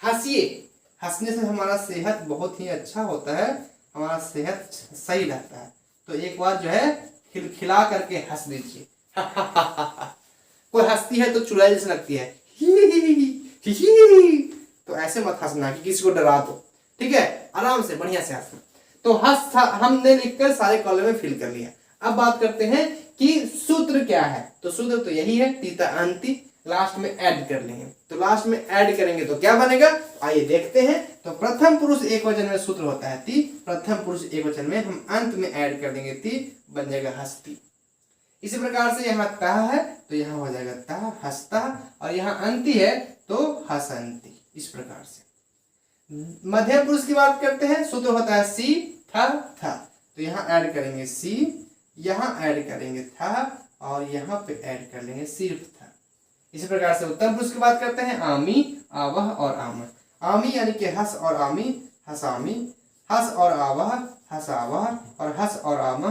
हंसिए, हंसने से हमारा सेहत बहुत ही अच्छा होता है, हमारा सेहत सही रहता है। तो एक बार जो है खिलखिला करके हंस दीजिए। कोई हंसती है तो चुड़ैल जैसे लगती है, तो ऐसे मत हंसना कि किसी को डरा दो, ठीक है। आराम से बढ़िया से हंसना। तो हंस हमने लिखकर सारे कॉलम में फिल कर लिया। अब बात करते हैं कि सूत्र क्या है। तो सूत्र तो यही है, तीता अंति, लास्ट में ऐड कर लेंगे। तो लास्ट में ऐड करेंगे तो क्या बनेगा, आइए देखते हैं। तो प्रथम पुरुष एकवचन में सूत्र होता है ती, प्रथम पुरुष एकवचन में हम अंत में ऐड कर देंगे ती, बन जाएगा हस्ती। इसी प्रकार से यहाँ ता है तो यहाँ हो जाएगा ता, हस्ता, और यहाँ अंति है तो हसंती। इस प्रकार से मध्यम पुरुष की बात करते हैं, सूत्र होता है सी था था, तो यहाँ ऐड करेंगे सी, यहाँ ऐड करेंगे था, और यहाँ पे ऐड कर लेंगे सिर्फ था। इसी प्रकार से उत्तम पुरुष की बात करते हैं, आमी, आवह और आम। आमी यानी कि हस और आमी, हसामी, हस और आवह, हसावह, और हस और आम,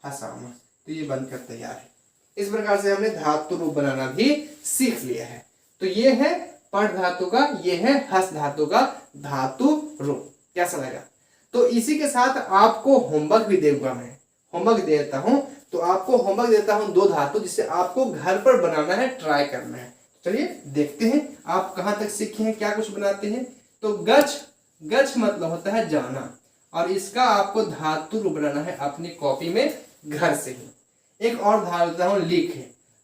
हसाम। तो ये बनकर तैयार है। इस प्रकार से हमने धातु रूप बनाना भी सीख लिया है। तो ये है पठ धातु का, ये है हस धातु का धातु रूप। कैसा लगा? तो इसी के साथ आपको होमवर्क भी दूंगा, मैं होमवर्क देता हूं। तो आपको होमवर्क देता हूं 2 धातु, जिसे आपको घर पर बनाना है, ट्राई करना है। चलिए देखते हैं आप कहां तक सीखे हैं, क्या कुछ बनाते हैं। तो गच्छ, गच्छ मतलब होता है जाना, और इसका आपको धातु रूप बनाना है अपनी कॉपी में घर से ही। एक और धातु देता हूं लिख,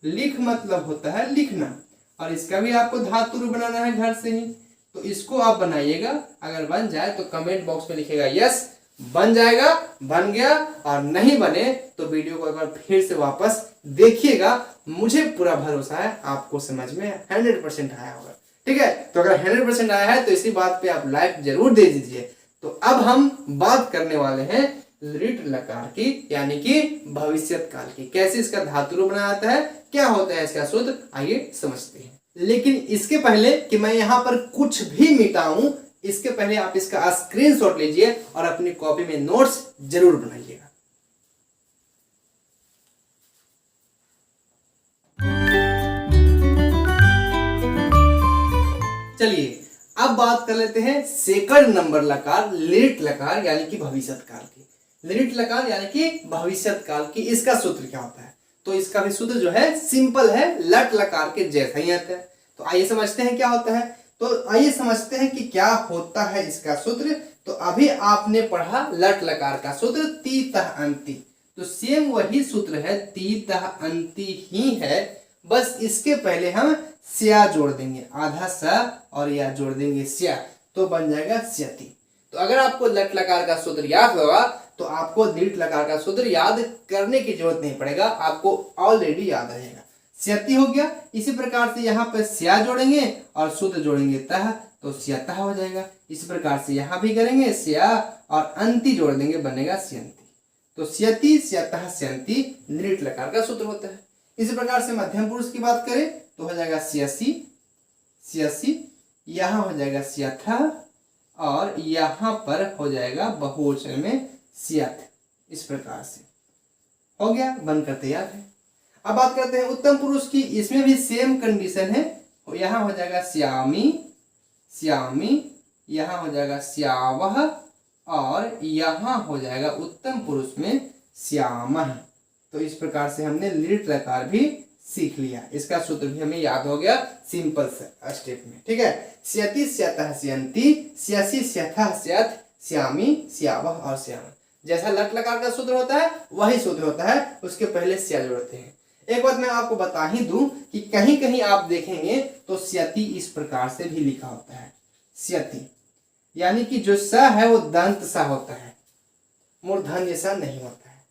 लिख मतलब होता है लिखना, और इसका भी आपको धातु रूप बनाना है घर से ही। तो इसको आप बनाइएगा, अगर बन जाए तो कमेंट बॉक्स में लिखेगा यस बन जाएगा, बन गया, और नहीं बने तो वीडियो को एक बार फिर से वापस देखिएगा। मुझे पूरा भरोसा है आपको समझ में 100% आया होगा, ठीक है। तो अगर 100% आया है तो इसी बात पे आप लाइक जरूर दे दीजिए। तो अब हम बात करने वाले हैं लिट लकार की, यानी कि भविष्यत काल की। कैसे इसका धातु रूप बनाया जाता है, क्या होता है इसका सूत्र, आइए समझते हैं। लेकिन इसके पहले कि मैं यहाँ पर कुछ भी मिटाऊं, इसके पहले आप इसका स्क्रीनशॉट लीजिए और अपनी कॉपी में नोट्स जरूर बनाइएगा। चलिए अब बात कर लेते हैं सेकंड नंबर लकार, लिट लकार यानी कि भविष्यत काल की। लिट लकार यानी कि भविष्यत काल की, इसका सूत्र क्या होता है। तो इसका भी सूत्र जो है सिंपल है, लट लकार के जैसा ही आता है। तो आइए समझते हैं क्या होता है। तो आइए समझते हैं कि क्या होता है इसका सूत्र। तो अभी आपने पढ़ा लट लकार का सूत्र ती तह अंति, तो सेम वही सूत्र है, ती तह अंति ही है, बस इसके पहले हम स्या जोड़ देंगे, आधा सा और या जोड़ देंगे स्या, तो बन जाएगा स्यति। तो अगर आपको लट लकार का सूत्र याद होगा तो आपको लिट लकार का सूत्र याद करने की जरूरत नहीं पड़ेगा, आपको ऑलरेडी याद रहेगा। स्यति हो गया। इसी प्रकार से यहाँ पर स्या जोड़ेंगे और सूत्र जोड़ेंगे तह, तो स्यतः हो जाएगा। इसी प्रकार से यहाँ भी करेंगे स्या और अंति जोड़ देंगे, बनेगा स्यंति। तो स्यति, स्यतः, स्यंति लिट लकार का सूत्र होता है। इसी प्रकार से मध्यम पुरुष की बात करें तो हो जाएगा स्यसि, स्यसि, यहाँ हो जाएगा स्यथः, और यहाँ पर हो जाएगा बहुवचन में स्यथ। इस प्रकार से हो गया, बनकर तैयार है। अब बात करते हैं उत्तम पुरुष की, इसमें भी सेम कंडीशन है। यहाँ हो जाएगा श्यामी, श्यामी, यहाँ हो जाएगा श्यावह, और यहाँ हो जाएगा उत्तम पुरुष में श्यामः। तो इस प्रकार से हमने लिट लकार भी सीख लिया। इसका सूत्र भी हमें याद हो गया सिंपल स्टेप में, ठीक है। स्यति स्यतः स्यन्ति, स्यसि स्यथः स्यथ, श्यामी श्यावः और श्याम। जैसा लट लकार का सूत्र होता है वही सूत्र होता है, उसके पहले स्या जोड़ते हैं। एक बात मैं आपको बता ही दूं कि कहीं कहीं आप देखेंगे तो स्यति इस प्रकार से भी लिखा होता है, स्यति, यानी कि जो स है वो दंत सा होता है, मूर्धन्य जैसा नहीं होता है।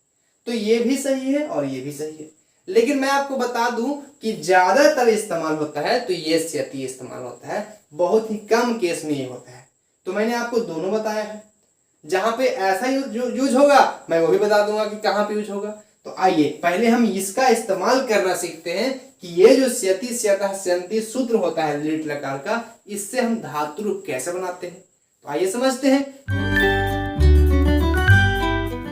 तो ये भी सही है और ये भी सही है, लेकिन मैं आपको बता दूं कि ज्यादातर इस्तेमाल होता है तो ये स्यति इस्तेमाल होता है, बहुत ही कम केस में ये होता है। तो मैंने आपको दोनों बताया है, जहां पे ऐसा यूज होगा मैं वो भी बता दूंगा कि कहां पे यूज होगा। तो आइए पहले हम इसका इस्तेमाल करना सीखते हैं कि ये जो स्यति स्यतः स्यन्ति सूत्र होता है दीर्घ लकार का, इससे हम धातु रूप कैसे बनाते हैं। तो आइए समझते हैं।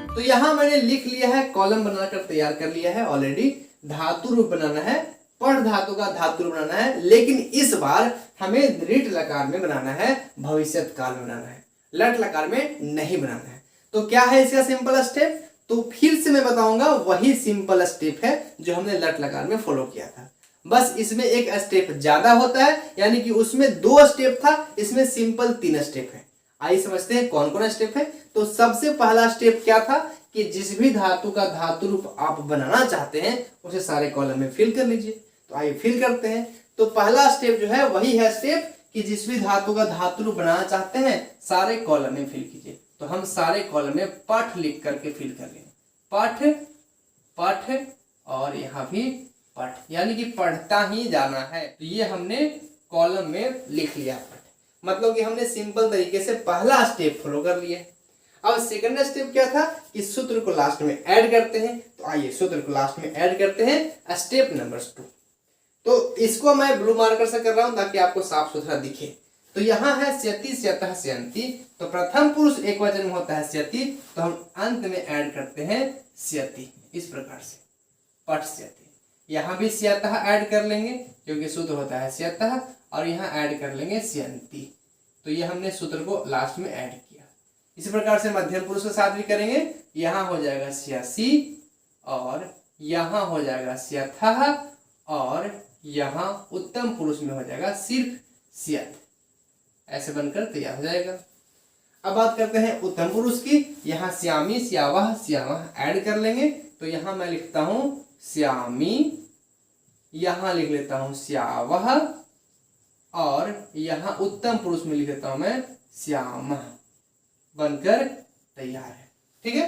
तो यहां मैंने लिख लिया है, कॉलम बनाकर तैयार कर लिया है ऑलरेडी। धातु रूप बनाना है, पढ़ धातु का धातु रूप बनाना है, लेकिन इस बार हमें दृढ़ लकार में बनाना है, भविष्यत काल में बनाना है, लट लकार में नहीं बनाना है। तो क्या है इसका सिंपल स्टेप, तो फिर से मैं बताऊंगा वही सिंपल स्टेप है जो हमने लट लकार में फॉलो किया था, बस इसमें एक स्टेप ज्यादा होता है, यानी कि उसमें 2 स्टेप था, इसमें सिंपल 3 स्टेप है। आइए समझते हैं कौन कौन स्टेप है। तो सबसे पहला स्टेप क्या था कि जिस भी धातु का धातु रूप आप बनाना चाहते हैं उसे सारे कॉलम में फिल कर लीजिए। तो आइए फिल करते हैं। तो पहला स्टेप जो है वही है स्टेप कि जिस भी धातु का धातु रूप बनाना चाहते हैं सारे कॉलम में फिल कीजिए। तो हम सारे कॉलम में पठ लिख करके फिल कर लेंगे, पठ पठ और यहाँ भी पठ, यानी कि पढ़ता ही जाना है। तो ये हमने कॉलम में लिख लिया पठ, मतलब कि हमने सिंपल तरीके से पहला स्टेप फॉलो कर लिया। अब सेकंड स्टेप क्या था कि सूत्र को लास्ट में ऐड करते हैं। तो आइए सूत्र को लास्ट में ऐड करते हैं, स्टेप नंबर 2। तो इसको मैं ब्लू मार्कर से कर रहा हूं ताकि आपको साफ सुथरा दिखे। तो यहाँ है स्यति स्यतः स्यन्ति, तो प्रथम पुरुष एक वचन में होता है स्यति, तो हम अंत में ऐड करते हैं स्यति, इस प्रकार से पठ स्यति। यहाँ भी स्यतः ऐड कर लेंगे क्योंकि सूत्र होता है स्यतः, और यहाँ ऐड कर लेंगे स्यन्ति। तो ये हमने सूत्र को लास्ट में ऐड किया। इसी प्रकार से मध्यम पुरुष के साथ भी करेंगे। यहाँ हो जाएगा स्यासी और यहाँ हो जाएगा स्यथः और यहाँ उत्तम पुरुष में हो जाएगा सिर्फ स्यथ, ऐसे बनकर तैयार हो जाएगा। अब बात करते हैं उत्तम पुरुष की। यहाँ श्यामी श्यावः श्यामः ऐड कर लेंगे। तो यहाँ मैं लिखता हूं श्यामी, यहाँ लिख लेता हूं श्यावः और यहाँ उत्तम पुरुष में लिख लेता हूं मैं श्यामः, बनकर तैयार है। ठीक है,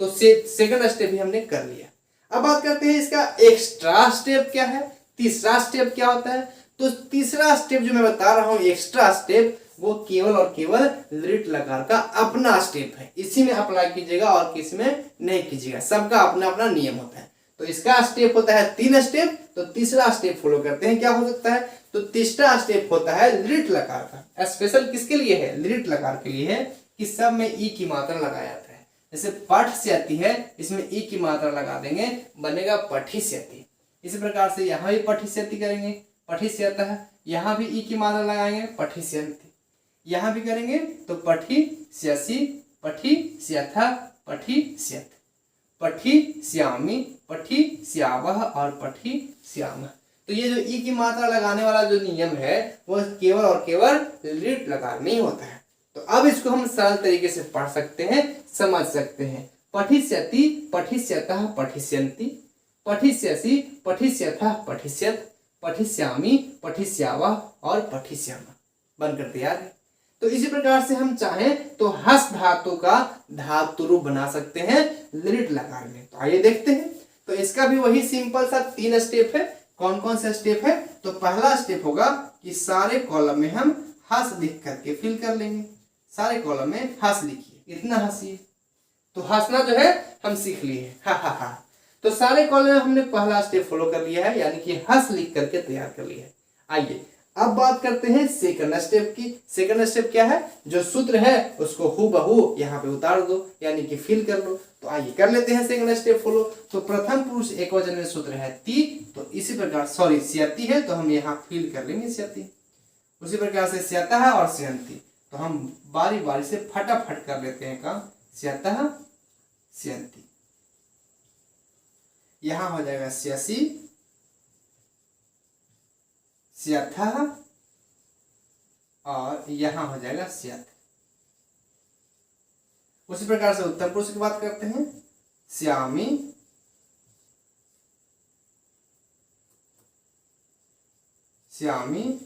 तो सेकंड स्टेप भी हमने कर लिया। अब बात करते हैं इसका एक्स्ट्रा स्टेप क्या है, तीसरा स्टेप क्या होता है। तो तीसरा स्टेप जो मैं बता रहा हूं एक्स्ट्रा स्टेप, वो केवल और केवल दृढ़ लकार का अपना स्टेप है, इसी में अप्लाई कीजिएगा और किसी में नहीं कीजिएगा, सबका अपना अपना नियम होता है। तो इसका स्टेप होता है 3 स्टेप, तो तीसरा स्टेप फॉलो करते हैं। क्या हो सकता है, तो तीसरा स्टेप होता है दृढ़ लकार का। स्पेशल किसके लिए है, दृढ़ लकार के लिए है कि सब में ई की मात्रा लगाया जाता है। जैसे पठ से आती है, इसमें ई की मात्रा लगा देंगे, बनेगा पठिष्यति। इसी प्रकार से यहाँ भी पठिष्यति करेंगे, पठिष्यतः, यहाँ भी ई की मात्रा लगाएंगे, पठिष्यन्ति। यहाँ भी करेंगे तो पठिष्यसि, पठिष्यथः, पठिष्यथ, पठिष्यामि, पठिष्यावः और पठिष्यामः। तो ये जो ई की मात्रा लगाने वाला जो नियम है वो केवल और केवल दृढ़ लकार में ही होता है। तो अब इसको हम सरल तरीके से पढ़ सकते हैं, समझ सकते हैं। पठिष्यति, पठिष्यतः, पठिष्यन्ति, पठिष्यसि, पठिष्यथः, पठिष्यथ, पठिष्यामि, पठिष्यावः और पठिष्यामः, बनकर तैयार है। तो इसी प्रकार से हम चाहें तो हस्त धातु का धातु रूप बना सकते हैं दृढ़ लकार में। तो आइए देखते हैं। तो इसका भी वही सिंपल सा 3 स्टेप है। कौन कौन से स्टेप है, तो पहला स्टेप होगा कि सारे कॉलम में हम हस लिख करके फिल कर लेंगे। सारे कॉलम में हस लिखिए, इतना हंसिए। तो हंसना जो है हम सीख लिए, हा हा हा। तो सारे कॉलम में हमने पहला स्टेप फॉलो कर लिया है, यानी कि हंस लिख करके तैयार कर लिया है। आइए अब बात करते हैं सेकंड स्टेप की। सेकंड स्टेप क्या है, जो सूत्र है उसको हूबहू यहाँ पे उतार दो, यानी कि फिल कर लो। तो आइए कर लेते हैं सेकंड स्टेप फॉलो। तो प्रथम पुरुष एक वचन में सूत्र है ती, तो इसी प्रकार सॉरी स्यति है तो हम यहाँ फिल कर लेंगे स्यति। उसी प्रकार से स्यतः और स्यन्ति, तो हम बारी बारी से फटाफट कर लेते हैं काम। स्यतः स्यन्ति, यहाँ हो जाएगा स्यसि, स्यथः और यहां हो जाएगा स्यथ। उसी प्रकार से उत्तम पुरुष की बात करते हैं, श्यामी, श्यामी,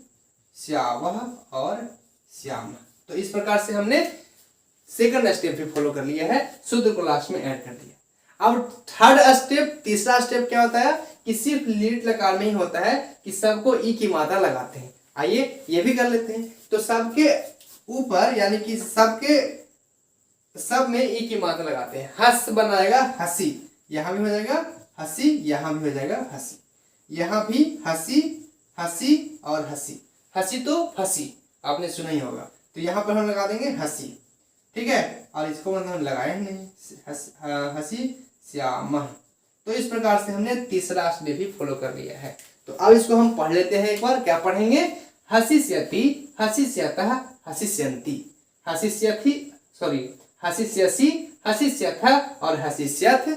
श्यावः और श्याम। तो इस प्रकार से हमने सेकंड स्टेप भी फॉलो कर लिया है, शूद्र को लास्ट में ऐड कर दिया। अब थर्ड स्टेप, तीसरा स्टेप क्या होता है कि सिर्फ लीट लकार में ही होता है कि सबको ई की मात्रा लगाते हैं। आइए ये भी कर लेते हैं। तो सबके ऊपर यानी कि सबके सब में ई की मात्रा लगाते हैं। हस बनाएगा हसी, यहां भी हो जाएगा हसी, यहां भी हो जाएगा हसी, यहां भी हसी, हसी और हसी। हसी तो फसी आपने सुना ही होगा, तो यहां पर हम लगा देंगे हसी, ठीक है। और इसको मतलब हम लगाए नहीं, हसी श्याम। तो इस प्रकार से हमने तीसरा स्टेप भी फॉलो कर लिया है। तो अब इसको हम पढ़ लेते हैं एक बार। क्या पढ़ेंगे? हसिष्यति, हसिष्यतः, हसिष्यन्ति, हसिष्यति, सॉरी हसिष्यसि, हसिष्यथ और हसिष्यथ,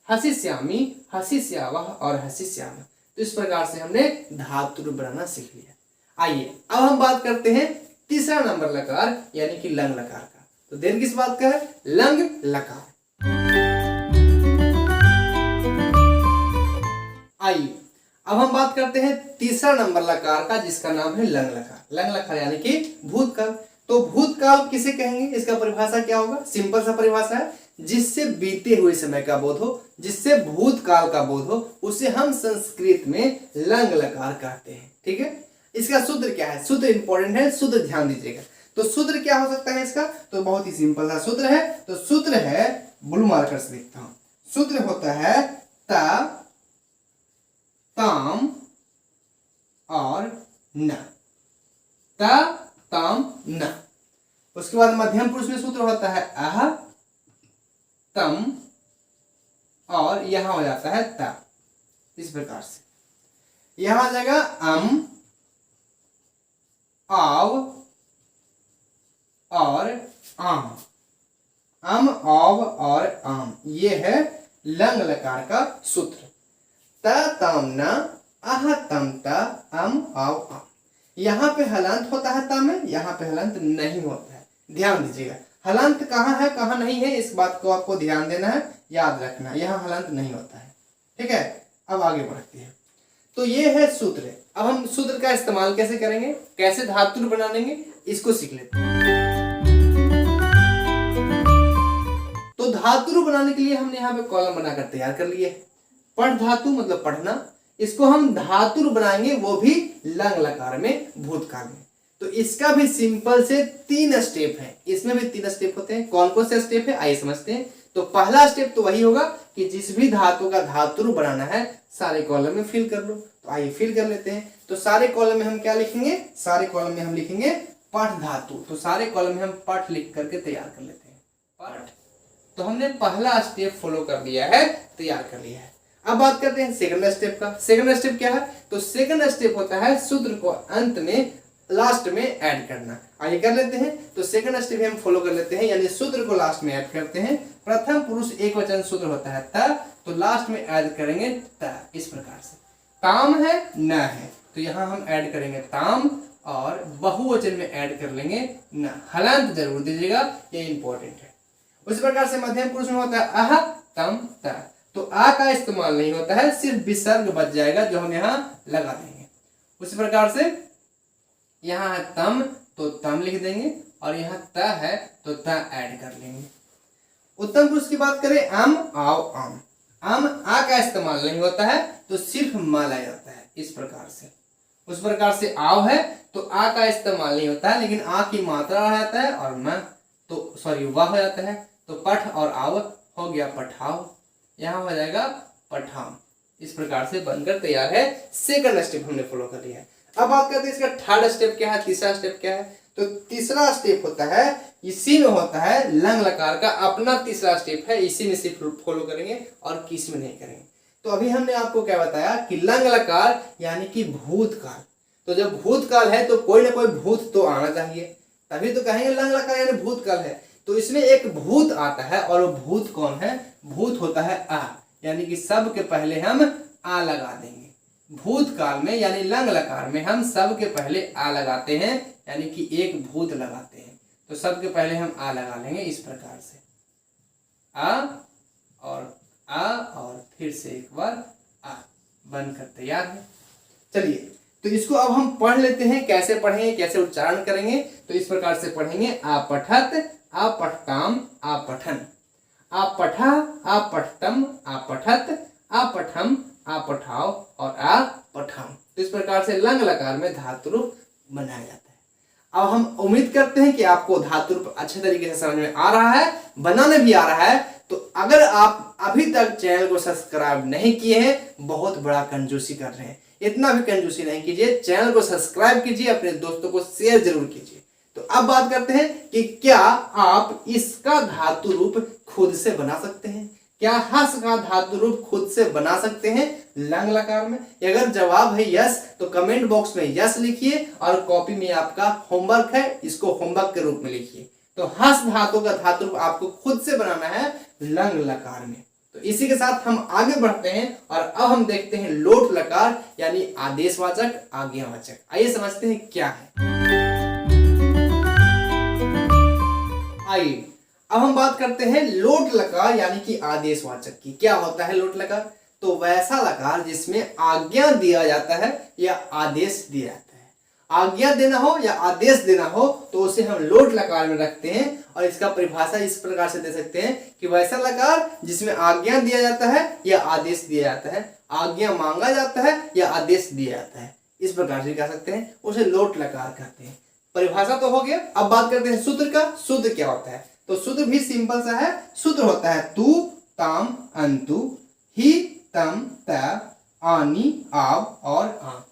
हसिष्यामि, हसिष्यावः और हसिष्याम। तो इस प्रकार से हमने धातु रूप बनाना सीख लिया। आइए अब हम बात करते हैं तीसरा नंबर लकार यानी कि लंग लकार का। तो देर किस बात का है? लंग लकार। आइए अब हम बात करते हैं तीसरा नंबर लकार का जिसका नाम है लंग लकार। लंग लकार यानी कि भूतकाल। तो भूतकाल किसे कहेंगे? इसका परिभाषा क्या होगा? सिंपल सा परिभाषा है, जिससे बीते हुए समय का बोध हो, जिससे भूतकाल का बोध हो, उसे हम संस्कृत में लंग लकार कहते हैं। ठीक है, इसका सूत्र क्या है? सूत्र इंपॉर्टेंट है, सूत्र ध्यान दीजिएगा। तो सूत्र क्या हो सकता है इसका? तो बहुत ही सिंपल सा सूत्र है। तो सूत्र है, ब्लू मार्कर से लिखता हूं, सूत्र होता है ता, ताम और न, ता, ताम, न। उसके बाद मध्यम पुरुष में सूत्र होता है अह, तम और यहां हो जाता है ता। इस प्रकार से यहां आ जाएगा अम, आव और आम, अम, आव और आम। ये है लंग लकार का सूत्र। त, तम, न, अह, तम, ता, अम, आव, आम। यहां पे हलंत होता है ता में, यहां पे हलंत नहीं होता है। ध्यान दीजिएगा, हलंत कहां है कहां नहीं है, इस बात को आपको ध्यान देना है, याद रखना है। यहां हलंत नहीं होता है। ठीक है, अब आगे बढ़ते हैं। तो ये है सूत्र। अब हम सूत्र का इस्तेमाल कैसे करेंगे, कैसे धातु बना लेंगे, इसको सीख लेते हैं। तो धातु बनाने के लिए हमने यहाँ पे कॉलम बनाकर तैयार कर लिए। पढ़ धातु मतलब पढ़ना, इसको हम धातु बनाएंगे, वो भी लंग लकार में, भूतकाल में। तो इसका भी सिंपल से 3 स्टेप है। इसमें भी 3 स्टेप होते हैं। कौन कौन से स्टेप है आइए समझते हैं। तो पहला स्टेप तो वही होगा कि जिस भी धातु का धातु बनाना है सारे कॉलम में फिल कर लो। तो आइए फिल कर लेते हैं। तो सारे कॉलम में हम क्या लिखेंगे? सारे कॉलम में हम लिखेंगे पठ धातु। तो सारे कॉलम में हम पठ लिख करके तैयार कर लेते हैं, पठ। तो हमने पहला स्टेप फॉलो कर लिया है, तैयार कर लिया है। अब बात करते हैं सेकंड स्टेप का। सेकंड स्टेप क्या है? तो सेकंड स्टेप होता है सूत्र को अंत में, लास्ट में ऐड करना। आइए कर लेते हैं। तो सेकंड स्टेप हम फॉलो कर लेते हैं, यानी सूत्र को लास्ट में ऐड करते हैं। प्रथम पुरुष एक वचन सूत्र होता है त, तो लास्ट में ऐड करेंगे त। इस प्रकार से ताम है, न है, तो यहां हम ऐड करेंगे ताम और बहुवचन में ऐड कर लेंगे न। हलंत जरूर दीजिएगा, ये इंपॉर्टेंट है। उसी प्रकार से मध्यम पुरुष में होता है अह, तम, त। तो आ का इस्तेमाल नहीं होता है, सिर्फ विसर्ग बच जाएगा जो हम यहाँ लगा देंगे। उसी प्रकार से यहाँ है तम, तो तम लिख देंगे, और यहाँ त है तो त ऐड कर लेंगे। उत्तम पुरुष की बात करें, अम, आव, आम। अम, आ का इस्तेमाल नहीं होता है, तो सिर्फ म लाया जाता है, इस प्रकार से। उस प्रकार से आव है तो आ का इस्तेमाल नहीं होता है, लेकिन आ की मात्रा आ जाता है, और म तो सॉरी वह हो जाता है। तो पठ और आव हो गया पठाव, यहाँ हो जाएगा पठाम। इस प्रकार से बनकर तैयार है। सेकंड स्टेप हमने फॉलो कर लिया है। अब बात करते हैं इसका थर्ड स्टेप क्या है, तीसरा स्टेप क्या है। तो तीसरा स्टेप होता है, इसी में होता है लंग लकार का अपना तीसरा स्टेप है, इसी में सिर्फ फॉलो करेंगे और किस में नहीं करेंगे। तो अभी हमने आपको क्या बताया कि लंग लकार यानी कि भूतकाल। तो जब भूतकाल है तो कोई ना कोई भूत तो आना चाहिए, तभी तो कहेंगे लंग लकार यानी भूतकाल है। तो इसमें एक भूत आता है, और वो भूत कौन है? भूत होता है आ, यानी कि सब के पहले हम आ लगा देंगे। भूतकाल में यानी लंग लकार में हम सबके पहले आ लगाते हैं, यानी कि एक भूत लगाते हैं। तो सबके पहले हम आ लगा लेंगे इस प्रकार से, आ और फिर से एक बार आ, बनकर तैयार है। चलिए तो इसको अब हम पढ़ लेते हैं, कैसे पढ़ेंगे, कैसे उच्चारण करेंगे। तो इस प्रकार से पढ़ेंगे, आ पठत, आ पठताम, आ पठन, आ पठा, आ पठतम, आ पठत, आ पठम, आ पठाओ और आ पठाम। तो इस प्रकार से लंग लकार में धातु रूप बनाया जाता है। अब हम उम्मीद करते हैं कि आपको धातु रूप अच्छे तरीके से समझ में आ रहा है, बनाने भी आ रहा है। तो अगर आप अभी तक चैनल को सब्सक्राइब नहीं किए हैं, बहुत बड़ा कंजूसी कर रहे हैं। इतना भी कंजूसी नहीं कीजिए, चैनल को सब्सक्राइब कीजिए, अपने दोस्तों को शेयर जरूर कीजिए। तो अब बात करते हैं कि क्या आप इसका धातु रूप खुद से बना सकते हैं? क्या हस का धातु रूप खुद से बना सकते हैं लंग लकार में? अगर जवाब है यस तो कमेंट बॉक्स में यस लिखिए और कॉपी में आपका होमवर्क है, इसको होमवर्क के रूप में लिखिए। तो हस धातु का धातु रूप आपको खुद से बनाना है लंग लकार में। तो इसी के साथ हम आगे बढ़ते हैं और अब हम देखते हैं लोट लकार यानी आदेशवाचक, आज्ञावाचक। आइए समझते हैं क्या है। आइए अब हम बात करते हैं लोट लकार यानी कि आदेशवाचक की। क्या होता है लोट लकार? तो वैसा लकार जिसमें आज्ञा दिया जाता है या आदेश दिया जाता है। आज्ञा देना हो या आदेश देना हो तो उसे हम लोट लकार में रखते हैं। और इसका परिभाषा इस प्रकार से दे सकते हैं कि वैसा लकार जिसमें आज्ञा दिया जाता है या आदेश दिया जाता है, आज्ञा मांगा जाता है या आदेश दिया जाता है, इस प्रकार से कह सकते हैं, उसे लोट लकार कहते हैं। परिभाषा तो हो गया। अब बात करते हैं सूत्र का। सूत्र क्या होता है? तो सूत्र भी सिंपल सा है। सूत्र होता है तू, ताम, अंतु, ही, तम, त, आनी, आव और आम।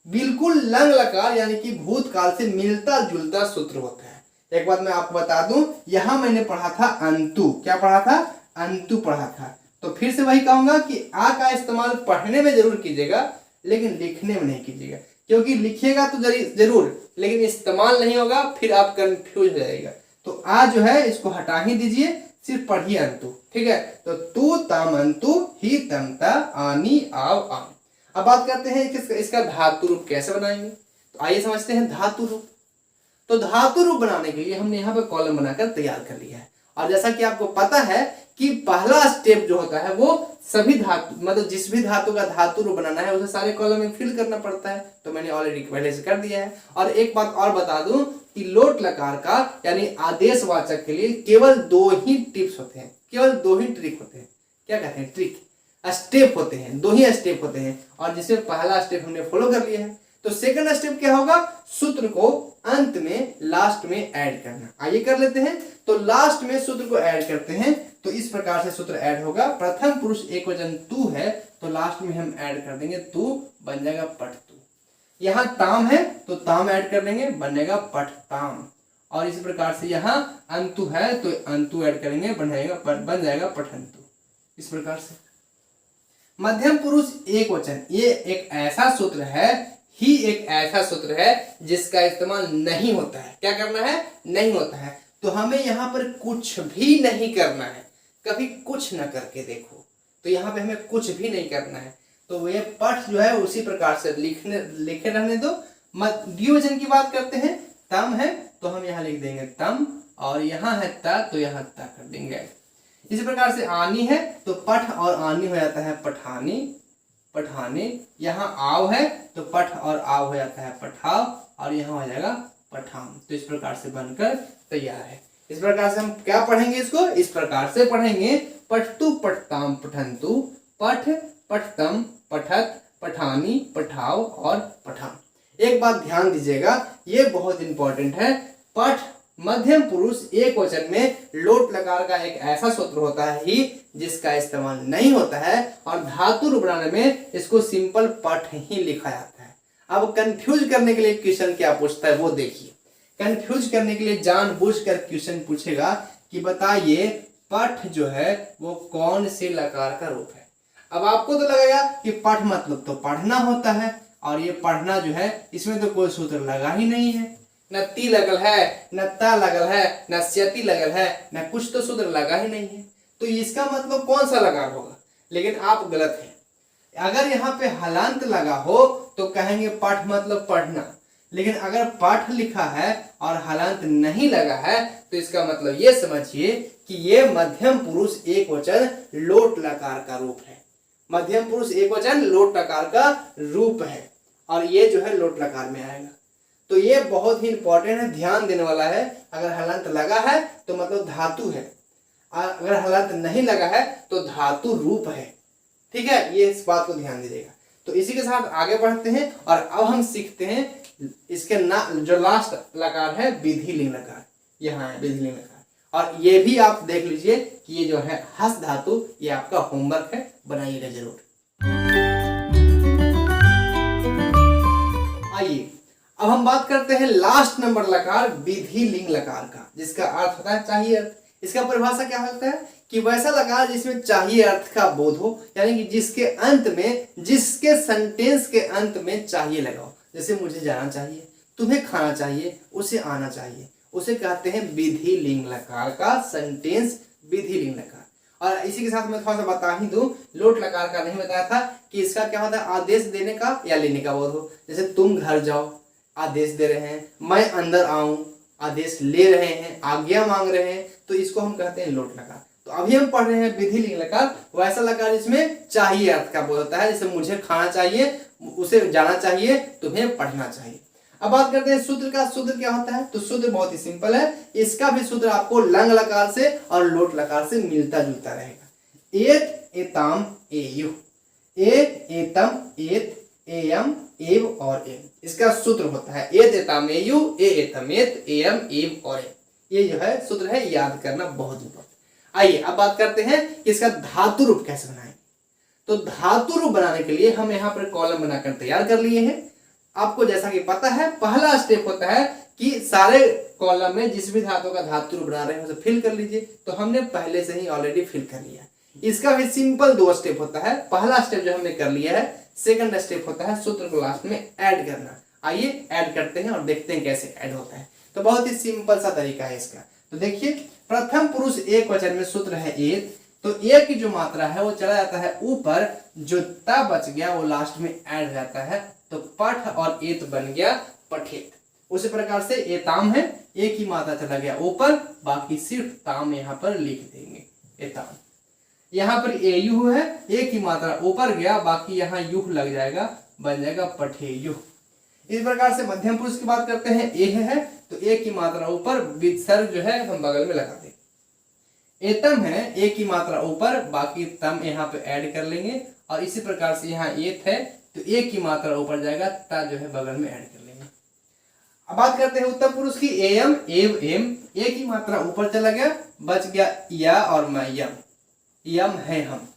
बिल्कुल लंग लकार यानी कि भूतकाल से मिलता जुलता सूत्र होता है। एक बात मैं आपको बता दूं, यहां मैंने पढ़ा था अंतु। क्या पढ़ा था? अंतु पढ़ा था। तो फिर से वही कहूंगा कि आ का इस्तेमाल पढ़ने में जरूर कीजिएगा, लेकिन लिखने में नहीं कीजिएगा, क्योंकि लिखिएगा तो जरूर लेकिन इस्तेमाल नहीं होगा, फिर आप कंफ्यूज हो जाएगा। तो आ जो है इसको हटा ही दीजिए, सिर्फ पढ़िए अंतु। ठीक है, तो तू, तम, अंतु, ही, तम, ता, आनी, आव, आम। अब बात करते हैं कि इसका धातु रूप कैसे बनाएंगे। तो आइए समझते हैं धातु रूप। तो धातु रूप बनाने के लिए हमने यहाँ पे कॉलम बनाकर तैयार कर लिया है। और जैसा कि आपको पता है कि पहला स्टेप जो होता है वो सभी धातु मतलब जिस भी धातु का धातु रूप बनाना है उसे सारे कॉलम में फिल करना पड़ता है। तो मैंने ऑलरेडी पहले से कर दिया है। और एक बात और बता दूं कि लोट लकार का यानी आदेशवाचक के लिए केवल दो ही टिप्स होते हैं, केवल दो ही ट्रिक होते हैं। क्या कहते हैं? ट्रिक, स्टेप होते हैं, दो ही स्टेप होते हैं। और जिसमें पहला स्टेप हमने फॉलो कर लिया है। तो सेकंड स्टेप क्या होगा? सूत्र को अंत में लास्ट में ऐड करना। आइए कर लेते हैं। तो लास्ट में सूत्र को ऐड करते हैं। तो इस प्रकार से सूत्र ऐड होगा। प्रथम पुरुष एकवचन तू है तो लास्ट में हम ऐड कर देंगे तू, बन जाएगा पठतू। यहाँ ताम है तो ताम ऐड कर देंगे, बनेगा पठताम। और इस प्रकार से यहाँ अंतु है तो अंतु ऐड करेंगे, बन जाएगा पठंतु। इस प्रकार से मध्यम पुरुष एक वचन, ये एक ऐसा सूत्र है, ही एक ऐसा सूत्र है जिसका इस्तेमाल नहीं होता है। क्या करना है? नहीं होता है। तो हमें यहाँ पर कुछ भी नहीं करना है। कभी कुछ न करके देखो, तो यहाँ पे हमें कुछ भी नहीं करना है। तो ये पठ जो है उसी प्रकार से लिखे रहने दो। द्विवचन की बात करते हैं। तम है तो हम यहाँ लिख देंगे तम, और यहाँ है ता तो यहाँ ता कर देंगे। इसी प्रकार से आनी है तो पठ और आनी हो जाता है पठानी, पठाने। यहाँ आव है तो पठ और आव हो जाता है पठाव, और यहाँ हो जाएगा पठाम। तो इस प्रकार से बनकर तैयार है। इस प्रकार से हम क्या पढ़ेंगे इसको? इस प्रकार से पढ़ेंगे पठतु, पठताम, पठंतु, पठ, पठतम, पठत, पठानी, पठाव और पठाम। एक बात ध्यान दीजिएगा, ये बहुत इंपॉर्टेंट है। पठ मध्यम पुरुष एक वचन में लोट लकार का एक ऐसा सूत्र होता है ही जिसका इस्तेमाल नहीं होता है। और धातु रूप बनाने में इसको सिंपल पठ ही लिखा जाता है। अब कंफ्यूज करने के लिए क्वेश्चन क्या पूछता है वो देखिए। कंफ्यूज करने के लिए जानबूझकर क्वेश्चन पूछेगा कि बताइए पठ जो है वो कौन से लकार का रूप है। अब आपको तो लगेगा कि पठ मतलब तो पढ़ना होता है, और ये पढ़ना जो है इसमें तो कोई सूत्र लगा ही नहीं है। न ती लगल है, न ता लगल है, न स्यति लगल है, न कुछ तो सूत्र लगा ही नहीं है। तो इसका मतलब कौन सा लकार होगा? लेकिन आप गलत हैं। अगर यहाँ पे हलांत लगा हो तो कहेंगे पाठ मतलब पढ़ना, लेकिन अगर पाठ लिखा है और हलांत नहीं लगा है तो इसका मतलब ये समझिए कि ये मध्यम पुरुष एकवचन लोट लकार का रूप है। मध्यम पुरुष एकवचन लोट लकार का रूप है और ये जो है लोट लकार में आएगा। तो ये बहुत ही इंपॉर्टेंट है, ध्यान देने वाला है। अगर हलांत लगा है तो मतलब धातु है, अगर हलांत नहीं लगा है तो धातु रूप है। ठीक है, ये इस बात को ध्यान दीजिएगा। तो इसी के साथ आगे बढ़ते हैं और अब हम सीखते हैं इसके जो लास्ट लकार है विधि लिंग लकार। यहाँ है विधि लिंग लकार, और ये भी आप देख लीजिए कि ये जो है हस्त धातु, ये आपका होमवर्क है, बनाइएगा जरूर। आइए अब हम बात करते हैं लास्ट नंबर लकार विधि लिंग लकार का, जिसका अर्थ होता है चाहिए अर्थ। इसका परिभाषा क्या होता है कि वैसा लकार जिसमें चाहिए अर्थ का बोध हो, यानी कि जिसके अंत में, जिसके सेंटेंस के अंत में चाहिए लगाओ। जैसे मुझे जाना चाहिए, तुम्हें खाना चाहिए, उसे आना चाहिए, उसे कहते हैं विधि लिंग लकार का सेंटेंस, विधि लिंग लकार। और इसी के साथ मैं थोड़ा सा बता ही दूं, लोट लकार का नहीं बताया था कि इसका क्या होता है, आदेश देने का या लेने का बोध हो। जैसे तुम घर जाओ, आदेश दे रहे हैं, मैं अंदर आऊं, आदेश ले रहे हैं, आज्ञा मांग रहे हैं, तो इसको हम कहते हैं लोट लकार। तो अभी हम पढ़ रहे हैं विधि लिंग लकार, वैसा लकार जिसमें चाहिए अर्थ का बोध होता है। जैसे मुझे खाना चाहिए, उसे जाना चाहिए, तुम्हें पढ़ना चाहिए। अब बात करते हैं सूत्र का। सूत्र क्या होता है, तो सूत्र बहुत ही सिंपल है। इसका भी सूत्र आपको लंग लकार से और लोट लकार से मिलता जुलता रहेगा। एत, एताम, एयु, एत, एतम, एत, एयम, एव और एम, इसका सूत्र होता है एत, एताम, एयु, ए, एतम, एत, एयम, एव और एम। ये जो है सूत्र है, याद करना बहुत इंपॉर्टेंट। आइए अब बात करते हैं कि इसका धातु रूप कैसे बनाएंगे। तो धातु रूप बनाने के लिए हम यहाँ पर कॉलम बनाकर तैयार कर लिए हैं। आपको जैसा कि पता है, पहला स्टेप होता है कि सारे कॉलम में जिस भी धातु का धातु रूप बना रहे हैं उसे फिल कर लीजिए। तो हमने पहले से ही ऑलरेडी फिल कर लिया। इसका भी सिंपल 2 स्टेप होता है। पहला स्टेप जो हमने कर लिया है, सेकंड स्टेप होता है सूत्र को लास्ट में ऐड करना। आइए ऐड करते हैं और देखते हैं कैसे ऐड होता है। तो बहुत ही सिंपल सा तरीका है इसका। तो देखिए, प्रथम पुरुष एक वचन में सूत्र है एत, तो ए की जो मात्रा है वो चला जाता है ऊपर, जो ता बच गया वो लास्ट में ऐड हो जाता है। तो पठ और एत बन गया पठेत। उसी प्रकार से एताम है, ए की मात्रा चला गया ऊपर, बाकी सिर्फ ताम यहाँ पर लिख देंगे, एताम। यहाँ पर एयु है, ए की मात्रा ऊपर गया, बाकी यहाँ युह लग जाएगा, बन जाएगा पठेयुह। इस प्रकार से मध्यम पुरुष की बात करते हैं, ए है तो ए की मात्रा ऊपर, विसर्ग जो है हम बगल में लगा देंगे। एतम है, ए की मात्रा ऊपर, बाकी तम यहाँ पे ऐड कर लेंगे। और इसी प्रकार से यहाँ एत है तो ए की मात्रा ऊपर जाएगा, ता जो है बगल में ऐड कर लेंगे। अब बात करते हैं उत्तम पुरुष की, एयम, एव, एम, ए की मात्रा ऊपर चला गया, बच गया या और मैं, यम, यम है हम।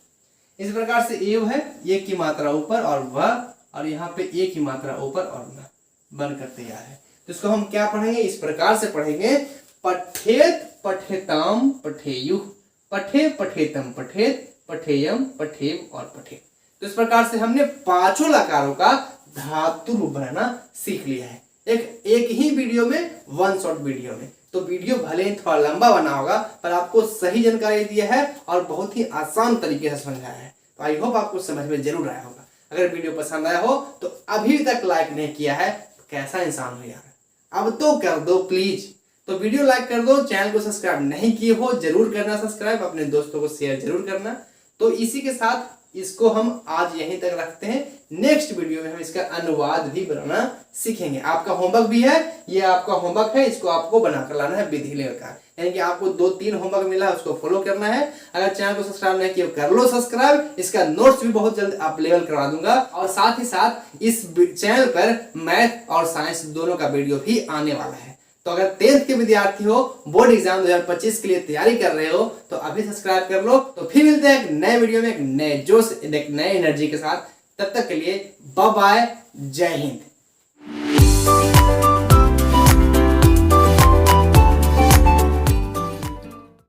इस प्रकार से एव है, ए की मात्रा ऊपर और वह, और यहाँ पे ए की मात्रा ऊपर और न, बनकर तैयार है। तो इसको हम क्या पढ़ेंगे, इस प्रकार से पढ़ेंगे, पठेत, पठेताम, पठेयुह, पठे, पठेतम, पठेत, पठेयम, पठेव और पठेत। तो इस प्रकार से हमने 5 लकारों का धातु रूप बनाना सीख लिया है, एक ही वीडियो में, 1 शॉर्ट वीडियो में। तो वीडियो भले ही थोड़ा लंबा बना होगा, पर आपको सही जानकारी दिया है और बहुत ही आसान तरीके से समझाया है। तो आई होप आपको समझ में जरूर आया होगा। अगर वीडियो पसंद आया हो तो अभी तक लाइक नहीं किया है, कैसा इंसान हो यार, अब तो कर दो प्लीज। तो वीडियो लाइक कर दो, चैनल को सब्सक्राइब नहीं किए हो जरूर करना सब्सक्राइब, अपने दोस्तों को शेयर जरूर करना। तो इसी के साथ इसको हम आज यहीं तक रखते हैं। नेक्स्ट वीडियो में हम इसका अनुवाद भी बनाना सीखेंगे। आपका होमवर्क भी है, ये आपका होमवर्क है, इसको आपको बनाकर लाना है विधि लिंग लकार। यानी कि आपको 2-3 होमवर्क मिला है, उसको फॉलो करना है। अगर चैनल को सब्सक्राइब नहीं किया कर लो सब्सक्राइब। इसका नोट्स भी बहुत जल्द आप लेवल करवा दूंगा, और साथ ही साथ इस चैनल पर मैथ और साइंस दोनों का वीडियो भी आने वाला है। तो अगर 10th के विद्यार्थी हो, बोर्ड एग्जाम 2025 के लिए तैयारी कर रहे हो, तो अभी सब्सक्राइब कर लो। तो फिर मिलते हैं एक नए वीडियो में, एक नए जोश, एक नए एनर्जी के साथ। तब तक के लिए बाय बाय, जय हिंद।